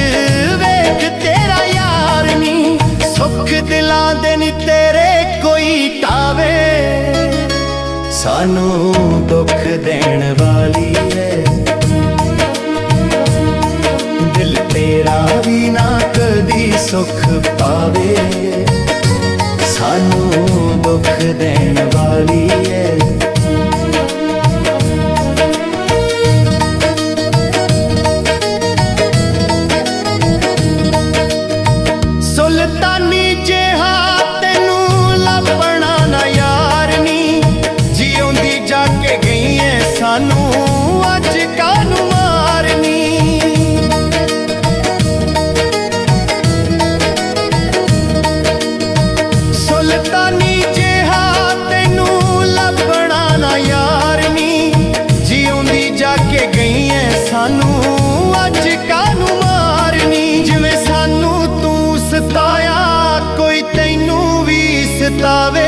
ਵੇਖ ਤੇਰਾ ਯਾਰ ਨੀ। ਸੁੱਖ ਦਿਲਾਂ ਦੇ ਨੀ ਤੇਰੇ ਕੋਈ ਟਾਵੇ, ਸਾਨੂੰ ਦੁੱਖ ਦੇਣ ਵਾਲੀ ਏ। ਦਿਲ ਤੇਰਾ ਵੀ ਨਾ ਕਦੀ ਸੁਖ ਪਾਵੇ, ਸਾਨੂੰ ਦੁੱਖ ਦੇਣ ਵਾਲੀ ਏ। ਸੁਲਤਾਨੀ ਜਿਹਾ ਤੈਨੂੰ ਲੱਭਣਾ ਨਾ ਯਾਰ ਨੀ, ਜਿਉਂਦੀ ਜਾ ਕੇ ਗਈ ਏ ਸਾਨੂੰ ਅੱਜ ਕਾਹਨੂੰ ਮਾਰਨੀ। ਸੁਲਤਾਨੀ ਜਿਹਾ ਤੈਨੂੰ ਲੱਭਣਾ ਨਾ ਯਾਰ ਨੀ, ਜਿਉਂਦੀ ਜਾ ਕੇ ਗਈ ਏ ਸਾਨੂੰ ਅੱਜ ਕਾਹਨੂੰ ਮਾਰਨੀ। ਜਿਵੇਂ ਸਾਨੂੰ ਤੂੰ ਸਤਾਇਆ ਕੋਈ ਤੈਨੂੰ ਵੀ ਸਤਾਵੇ,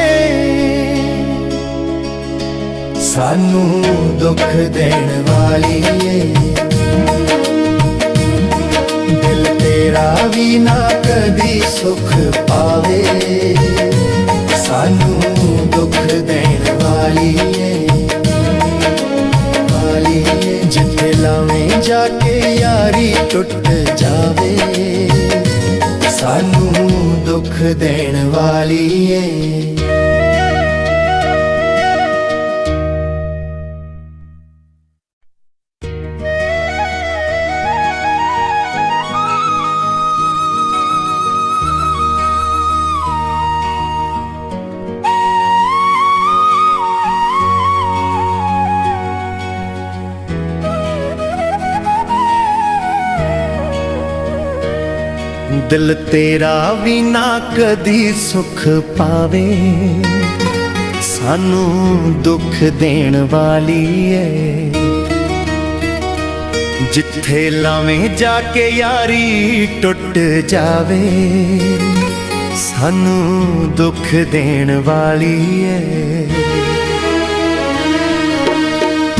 ਸਾਨੂੰ ਦੁੱਖ ਦੇਣ ਵਾਲੀ ਏ। ਦਿਲ ਤੇਰਾ ਵੀ ਨਾ ਕਦੀ ਸੁਖ ਪਾਵੇ, ਸਾਨੂੰ ਦੁੱਖ ਦੇਣ ਵਾਲੀ ਏ। ਵਾਲੀ ਏ। ਜਿੱਥੇ ਲਾਵੇਂ ਜਾ ਕੇ ਯਾਰੀ ਟੁੱਟ ਜਾਵੇ, ਸਾਨੂੰ ਦੁੱਖ ਦੇਣ ਵਾਲੀ ਏ। ਦਿਲ ਤੇਰਾ ਵੀ ਨਾ ਕਦੀ ਸੁਖ ਪਾਵੇ, ਸਾਨੂੰ ਦੁੱਖ ਦੇਣ ਵਾਲੀ ਏ। ਜਿੱਥੇ ਲਾਵੇਂ ਜਾ ਕੇ ਯਾਰੀ ਟੁੱਟ ਜਾਵੇ, ਸਾਨੂੰ ਦੁੱਖ ਦੇਣ ਵਾਲੀ ਏ।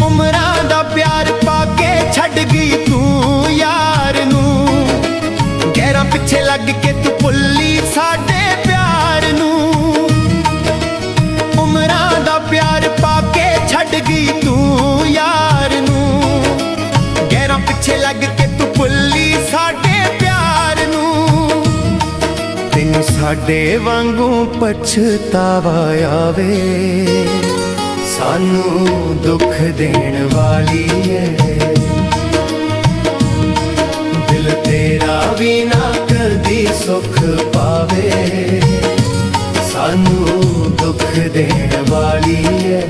ਉਮਰਾਂ ਦਾ ਪਿਆਰ ਪਾ ਕੇ ਛੱਡ ਗਈ ਤੂੰ ਯਾਰ ਨੂੰ, ਗਹਿਰਾਂ ਪਿੱਛੇ ਲੱਗ ਕੇ ਤੂੰ ਭੁੱਲੀ ਸਾਡੇ ਪਿਆਰ ਨੂੰ। ਉਮਰਾਂ ਦਾ ਪਿਆਰ ਪਾ ਕੇ ਛੱਡ ਗਈ ਤੂੰ ਯਾਰ ਨੂੰ, ਗਹਿਰਾਂ ਪਿੱਛੇ ਲੱਗ ਕੇ ਤੂੰ ਭੁੱਲੀ ਸਾਡੇ ਪਿਆਰ ਨੂੰ। ਤੈਨੂੰ ਸਾਡੇ ਵਾਂਗੂ ਪਛਤਾਵਾ ਆਵੇ, ਸਾਨੂੰ ਦੁੱਖ ਦੇਣ ਵਾਲੀ ਏ। ਦਿਲ ਤੇਰਾ ਵੀ ਨਾ ਕਦੀ ਸੁਖ ਪਾਵੇ, ਸਾਨੂੰ ਦੁੱਖ ਦੇਣ ਵਾਲੀ ਏ।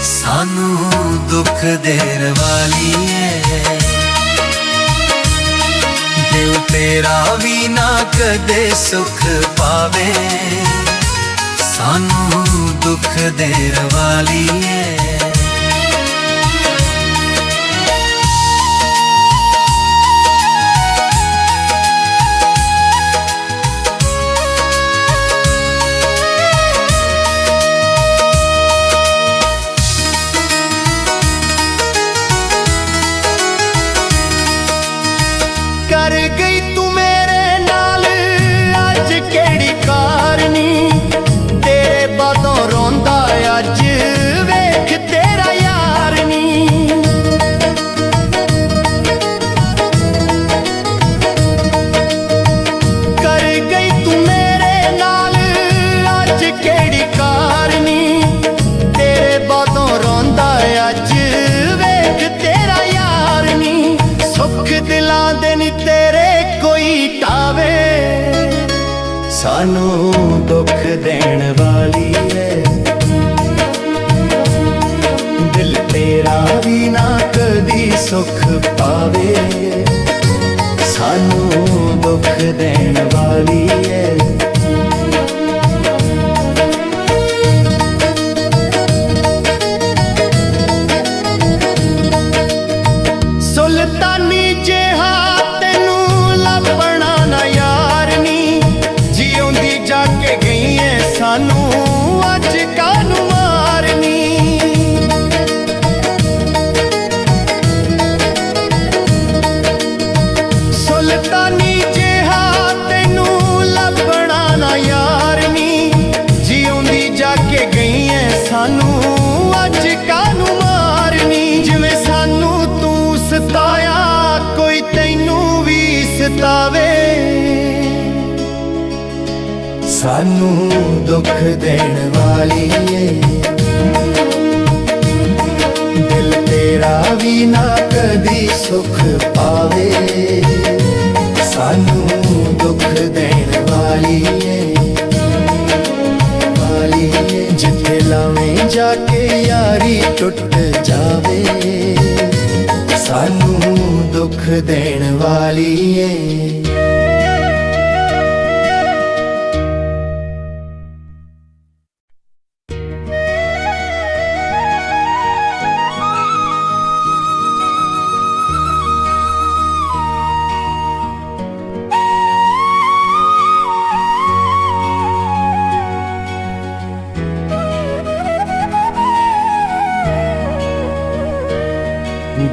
ਸਾਨੂੰ ਦੁੱਖ ਦੇਣ ਵਾਲੀ ਏ। ਦਿਲ ਤੇਰਾ ਵੀ ਨਾ ਕਦੇ ਸੁਖ ਪਾਵੇ, ਸਾਨੂੰ ਦੁੱਖ ਦੇਣ ਵਾਲੀ ਏ। ਕਰ ਗਈ ਤੂੰ ਮੇਰੇ ਨਾਲ ਅੱਜ ਕਿਹੜੀ ਕਾਰਨੀ, ਤੇਰੇ ਬਾਤੋਂ ਰੋਂਦਾ ਅੱਜ ਵੇਖ ਤੇਰਾ ਯਾਰ ਨੀ। ਕਰ ਗਈ ਤੂੰ ਮੇਰੇ ਨਾਲ ਅੱਜ ਕਿਹੜੀ ਕਾਰਨੀ, ਤੇਰੇ ਬਾਤੋਂ ਰੋਂਦਾ ਅੱਜ ਵੇਖ ਤੇਰਾ ਯਾਰ ਨੀ। ਸੁੱਖ ਦਿਲਾਂ ਦੇ ਨੀ ਤੇਰੇ ਕੋਈ ਟਾਵੇ, ਸਾਨੂੰ ਦੁੱਖ ਦੇਣ ਵਾਲੀ ਏ। ਦਿਲ ਤੇਰਾ ਵੀ ਨਾ ਕਦੀ ਸੁਖ ਪਾਵੇ, ਸਾਨੂੰ ਦੁੱਖ ਦੇਣ ਵਾਲੀ ਏ। ਸੁਲਤਾਨੀ ਜਿਹਾ ਤੈਨੂੰ ਲੱਭਣਾ ਨਾ ਯਾਰ ਨੀ, ਜਿਉਂਦੀ ਜਾ ਕੇ ਗਈ ਏ ਸਾਨੂੰ ਅੱਜ ਕਾਹਨੂੰ ਮਾਰਨੀ। ਸੁਲਤਾਨੀ ਜਿਹਾ ਤੈਨੂੰ ਲੱਭਣਾ ਨਾ ਯਾਰ ਨੀ, ਜਿਉਂਦੀ ਜਾ ਕੇ ਗਈ ਏ ਸਾਨੂੰ ਅੱਜ ਕਾਹਨੂੰ ਮਾਰਨੀ। ਜਿਵੇਂ ਸਾਨੂੰ ਤੂੰ ਸਤਾਇਆ ਕੋਈ ਤੈਨੂੰ ਵੀ ਸਤਾਵੇ, ਸਾਨੂੰ ਦੁੱਖ ਦੇਣ ਵਾਲੀ ਏ। ਦਿਲ ਤੇਰਾ ਵੀ ਨਾ ਕਦੀ ਸੁਖ ਪਾਵੇ, ਸਾਨੂੰ ਦੁੱਖ ਦੇਣ ਵਾਲੀ ਏ। ਵਾਲੀ ਏ। ਜਿੱਥੇ ਲਾਵੇਂ ਜਾ ਕੇ ਯਾਰੀ ਟੁੱਟ ਜਾਵੇ, ਸਾਨੂੰ ਦੁੱਖ ਦੇਣ ਵਾਲੀ ਏ।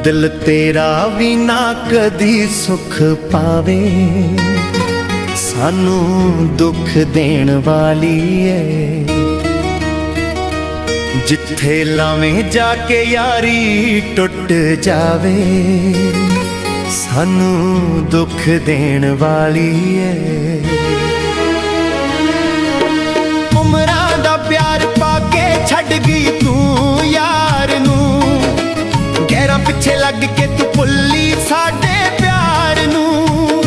ਦਿਲ ਤੇਰਾ ਵੀ ਨਾ ਕਦੀ ਸੁਖ ਪਾਵੇ, ਸਾਨੂੰ ਦੁੱਖ ਦੇਣ ਵਾਲੀ ਏ। ਜਿੱਥੇ ਲਾਵੇਂ ਜਾ ਕੇ ਯਾਰੀ ਟੁੱਟ ਜਾਵੇ, ਸਾਨੂੰ ਦੁੱਖ ਦੇਣ ਵਾਲੀ ਏ। ਉਮਰਾਂ ਦਾ ਪਿਆਰ ਪਾ ਕੇ ਛੱਡ ਗਈ ਤੂੰ ਯਾਰ ਨੂੰ, ਗਹਿਰਾਂ ਪਿੱਛੇ ਲੱਗ ਕੇ ਤੂੰ ਭੁੱਲੀ ਸਾਡੇ ਪਿਆਰ ਨੂੰ।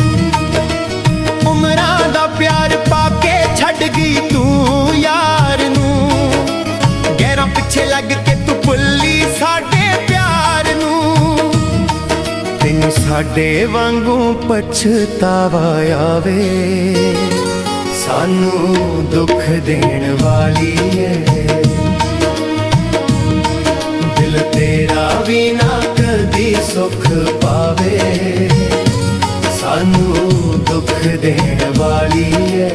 ਉਮਰਾਂ ਦਾ ਪਿਆਰ ਪਾ ਕੇ ਛੱਡ ਗਈ ਤੂੰ ਯਾਰ ਨੂੰ, ਗਹਿਰਾਂ ਪਿੱਛੇ ਲੱਗ ਕੇ ਤੂੰ ਭੁੱਲੀ ਸਾਡੇ ਪਿਆਰ ਨੂੰ। ਤੈਨੂੰ ਸਾਡੇ ਵਾਂਗੂ ਪਛਤਾਵਾ ਆਵੇ, ਸਾਨੂੰ ਦੁੱਖ ਦੇਣ ਵਾਲੀ ਏ। ਦਿਲ ਤੇਰਾ ਵੀ ਨਾ ਕਦੀ ਸੁਖ ਪਾਵੇ, ਸਾਨੂੰ ਦੁੱਖ ਦੇਣ ਵਾਲੀ ਏ।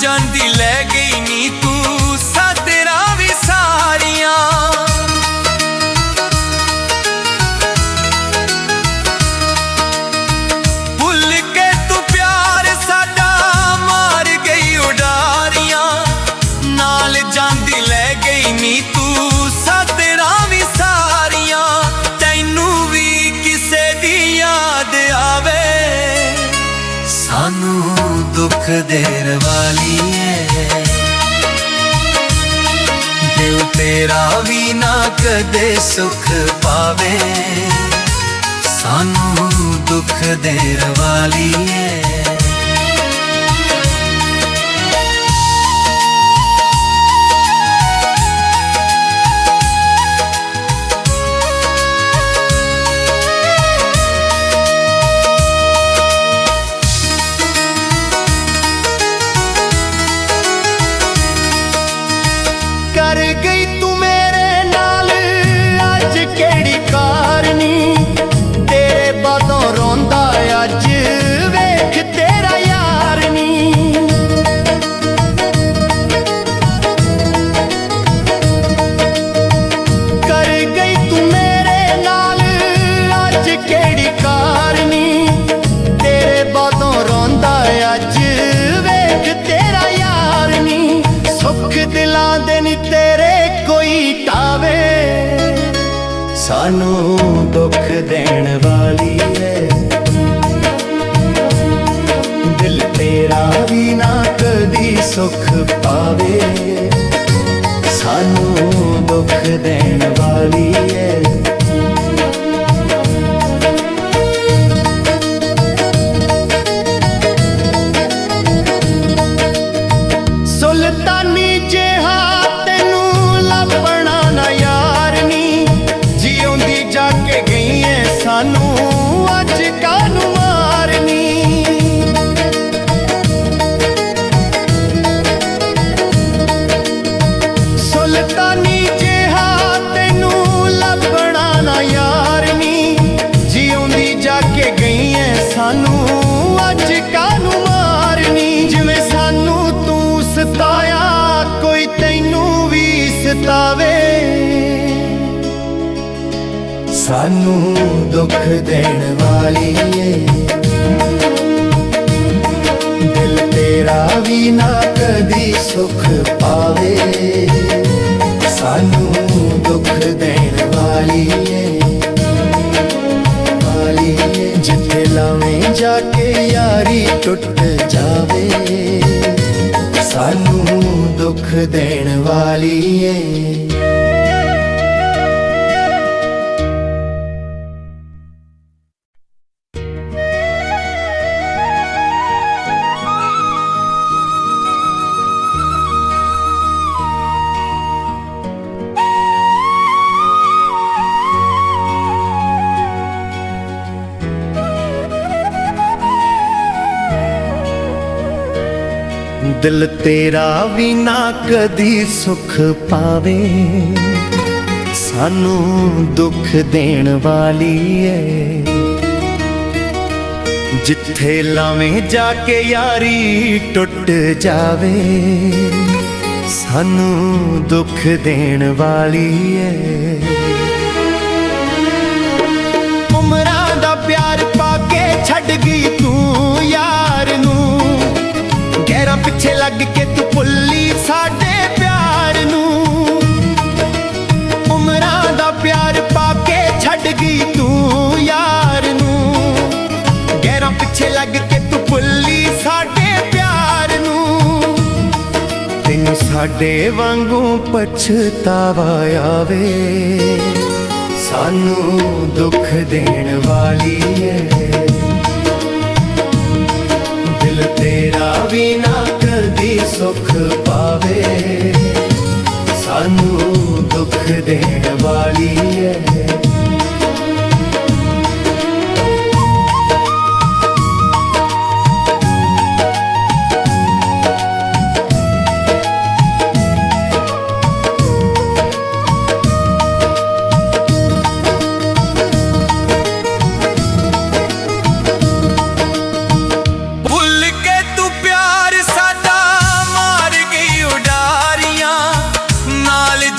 ਜਾਂਦੀ ਲੈ ਗਈ ਨੀ ਤੂੰ ਸਾਦਰਾਂ ਵੀ ਸਾਰੀਆਂ। ਭੁੱਲ ਕੇ ਤੂੰ ਪਿਆਰ ਸਾਡਾ ਮਾਰ ਗਈ ਉਡਾਰੀਆਂ, ਨਾਲ ਜਾਂਦੀ ਲੈ ਗਈ ਨੀ ਤੂੰ ਸਾਦਰਾਂ ਵੀ ਸਾਰੀਆਂ। ਤੈਨੂੰ ਵੀ ਕਿਸੇ ਦੀ ਯਾਦ ਆਵੇ, ਸਾਨੂੰ ਦੁੱਖ ਦੇਣ ਵਾਲੀ ਏ। ਦਿਲ ਤੇਰਾ ਵੀ ਨਾ ਕਦੇ ਸੁਖ ਪਾਵੇ, ਸਾਨੂੰ ਦੁੱਖ ਦੇਣ ਵਾਲੀ ਏ। ਕਰ ਗਈ ਤੂੰ ਮੇਰੇ ਨਾਲ ਅੱਜ ਕਿਹੜੀ ਕਾਰਨੀ, ਤੇਰੇ ਬਾਤੋਂ ਰੋਂਦਾ ਅੱਜ ਵੇਖ ਤੇਰਾ ਯਾਰ ਨੀ। ਕਰ ਗਈ ਤੂੰ ਮੇਰੇ ਨਾਲ ਅੱਜ ਕਿਹੜੀ ਕਾਰਨੀ, ਤੇਰੇ ਬਾਤੋਂ ਰੋਂਦਾ ਅੱਜ ਵੇਖ ਤੇਰਾ ਯਾਰ ਨੀ। ਸੁੱਖ ਦਿਲਾਂ ਦੇ ਨੀ ਤੇਰੇ ਕੋਈ ਟਾਵੇ, ਸਾਨੂੰ ਦੁੱਖ ਦੇਣ ਵਾਲੀ ਏ। ਦਿਲ ਤੇਰਾ ਵੀ ਨਾ ਕਦੀ ਸੁਖ ਪਾਵੇ, ਸਾਨੂੰ ਦੁੱਖ ਦੇਣ ਵਾਲੀ ਏ। ਸੁਲਤਾਨੀ ਜਿਹਾ ਤੈਨੂੰ ਲੱਭਣਾ ਨਾ ਯਾਰ ਨੀ, ਜਿਉਂਦੀ ਜਾ ਕੇ ਗਈ ਏ ਸਾਨੂੰ ਅੱਜ ਕਾਹਨੂੰ ਮਾਰਨੀ। ਸੁਲਤਾਨੀ ਜਿਹਾ ਤੈਨੂੰ ਲੱਭਣਾ ਨਾ ਯਾਰ ਨੀ, ਜਿਉਂਦੀ ਜਾ ਕੇ ਗਈ ਏ ਸਾਨੂੰ ਅੱਜ ਕਾਹਨੂੰ ਮਾਰਨੀ। ਜਿਵੇਂ ਸਾਨੂੰ ਤੂੰ ਸਤਾਇਆ ਕੋਈ ਤੈਨੂੰ ਵੀ ਸਤਾਵੇ, ਸਾਨੂੰ ਦੁੱਖ ਦੇਣ ਵਾਲੀ ਏ। ਦਿਲ ਤੇਰਾ ਵੀ ਨਾ ਕਦੀ ਸੁਖ ਪਾਵੇ, ਸਾਨੂੰ ਦੁੱਖ ਦੇਣ ਵਾਲੀ ਏ। ਵਾਲੀ ਏ। ਜਿੱਥੇ ਲਾਵੇਂ ਜਾ ਕੇ ਯਾਰੀ ਟੁੱਟ ਜਾਵੇ, ਸਾਨੂੰ ਦੁੱਖ ਦੇਣ ਵਾਲੀ ਏ। ਦਿਲ ਤੇਰਾ ਵੀ ਨਾ ਕਦੀ ਸੁਖ ਪਾਵੇ, ਸਾਨੂੰ ਦੁੱਖ ਦੇਣ ਵਾਲੀ ਏ। ਜਿੱਥੇ ਲਾਵੇਂ ਜਾ ਕੇ ਯਾਰੀ ਟੁੱਟ ਜਾਵੇ, ਸਾਨੂੰ ਦੁੱਖ ਦੇਣ ਵਾਲੀ ਏ। ਉਮਰਾਂ ਦਾ ਪਿਆਰ ਪਾ ਕੇ ਛੱਡ ਗਈ ਤੂੰ ਯਾਰ ਨੂੰ, ਗਹਿਰਾਂ ਪਿੱਛੇ ਲੱਗ ਕੇ ਤੂੰ ਭੁੱਲੀ ਸਾਡੇ ਪਿਆਰ ਨੂੰ। ਉਮਰਾਂ ਦਾ ਪਿਆਰ ਪਾ ਕੇ ਛੱਡ ਗਈ ਤੂੰ ਯਾਰ ਨੂੰ, ਗਹਿਰਾਂ ਪਿੱਛੇ ਲੱਗ ਕੇ ਤੂੰ ਭੁੱਲੀ ਸਾਡੇ ਪਿਆਰ ਨੂੰ। ਤੈਨੂੰ ਸਾਡੇ ਵਾਂਗੂ ਪਛਤਾਵਾ ਆਵੇ, ਸਾਨੂੰ ਦੁੱਖ ਦੇਣ ਵਾਲੀ ਏ। ਦਿਲ ਤੇਰਾ ਵੀ ਨਾ ਕਦੀ ਸੁਖ ਪਾਵੇ, ਸਾਨੂੰ ਦੁੱਖ ਦੇਣ ਵਾਲੀ ਏ।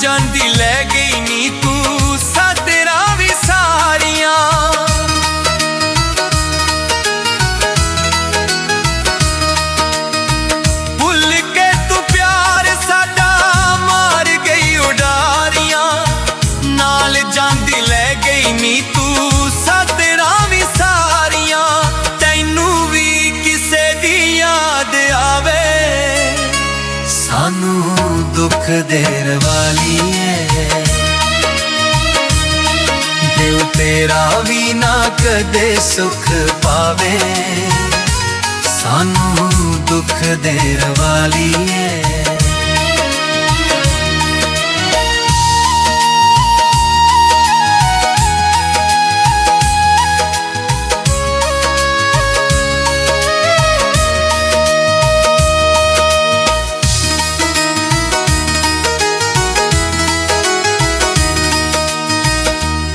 ਜਾਂਦੀ ਲੈ ਗਈ ਨੀ ਤੂੰ ਸਾਦਰਾਂ ਵੀ ਸਾਰੀਆਂ। ਭੁੱਲ ਕੇ ਤੂੰ ਪਿਆਰ ਸਾਡਾ ਮਾਰ ਗਈ ਉਡਾਰੀਆਂ, ਨਾਲ ਜਾਂਦੀ ਲੈ ਗਈ ਨੀ ਤੂੰ ਸਾਦਰਾਂ ਵੀ ਸਾਰੀਆਂ। ਤੈਨੂੰ ਵੀ ਕਿਸੇ ਦੀ ਯਾਦ ਆਵੇ, ਸਾਨੂੰ ਦੁੱਖ ਦੇਣ ਵਾਲੀ ਏ। ਦਿਲ ਤੇਰਾ ਵੀ ਨਾ ਕਦੇ ਸੁਖ ਪਾਵੇ, ਸਾਨੂੰ ਦੁੱਖ ਦੇਣ ਵਾਲੀ ਏ।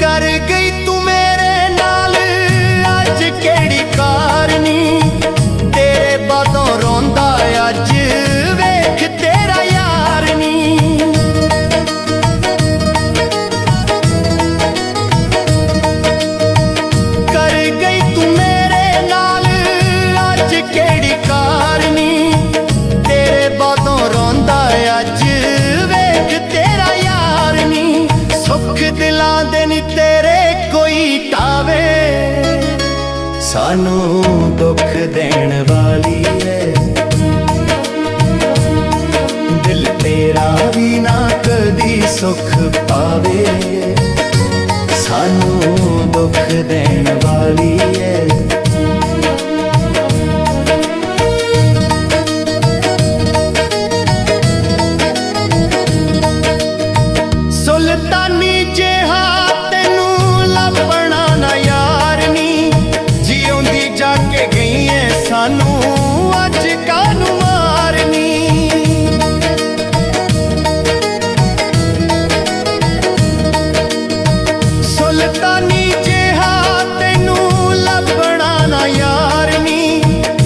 ਕਰ ਗਈ ਤੂੰ ਮੇਰੇ ਨਾਲ ਅੱਜ ਕਿਹੜੀ ਕਾਰਨੀ, ਤੇਰੇ ਬਾਤੋਂ ਰੋਂਦਾ ਅੱਜ ਵੇਖ ਤੇਰਾ ਯਾਰ ਨੀ। ਕਰ ਗਈ ਤੂੰ ਮੇਰੇ ਨਾਲ ਅੱਜ ਕਿਹੜੀ ਕਾਰਨੀ, ਤੇਰੇ ਬਾਤੋਂ ਰੋਂਦਾ ਅੱਜ ਵੇਖ ਤੇਰਾ ਯਾਰ ਨੀ। ਸੁੱਖ ਦਿਲਾਂ ਦੇ ਨੀ ਤੇਰੇ ਕੋਈ ਟਾਵੇ, ਸਾਨੂੰ ਦੁੱਖ ਦੇਣ ਵਾਲੀ ਏ। ਦਿਲ ਤੇਰਾ ਵੀ ਨਾ ਕਦੀ ਸੁਖ ਪਾਵੇ, ਸਾਨੂੰ ਦੁੱਖ ਦੇਣ ਵਾਲੀ ਏ। ਸੁਲਤਾਨੀ ਜਿਹਾ ਤੈਨੂੰ ਲੱਭਣਾ ਨਾ ਯਾਰ ਨੀ, ਜਿਉਂਦੀ ਜਾ ਕੇ ਗਈ ਐ ਸਾਨੂੰ ਅੱਜ ਕਾਹਨੂੰ ਮਾਰਨੀ। ਸੁਲਤਾਨੀ ਜਿਹਾ ਤੈਨੂੰ ਲੱਭਣਾ ਨਾ ਯਾਰ ਨੀ,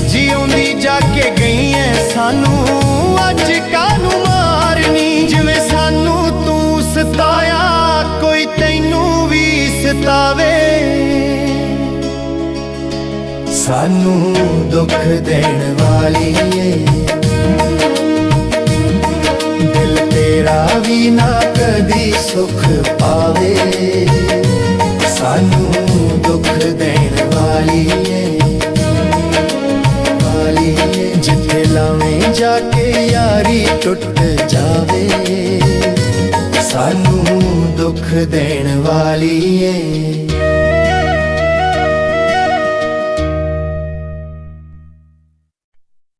ਜਿਉਂਦੀ ਜਾ ਕੇ ਗਈ ਐ ਸਾਨੂੰ ਅੱਜ ਕਾਹਨੂੰ ਮਾਰਨੀ। ਜਿਵੇਂ ਸਾਨੂੰ ਤੂੰ ਸਤਾਇਆ ਕੋਈ ਤੈਨੂੰ ਵੀ ਸਤਾਵੇ, ਸਾਨੂੰ ਦੁੱਖ ਦੇਣ ਵਾਲੀ ਏ। ਦਿਲ ਤੇਰਾ ਵੀ ਨਾ ਕਦੀ ਸੁਖ ਪਾਵੇ, ਸਾਨੂੰ ਦੁੱਖ ਦੇਣ ਵਾਲੀ ਏ। ਵਾਲੀ ਏ। ਜਿੱਥੇ ਲਾਵੇਂ ਜਾ ਕੇ ਯਾਰੀ ਟੁੱਟ ਜਾਵੇ, ਸਾਨੂੰ ਦੁੱਖ ਦੇਣ ਵਾਲੀ ਏ।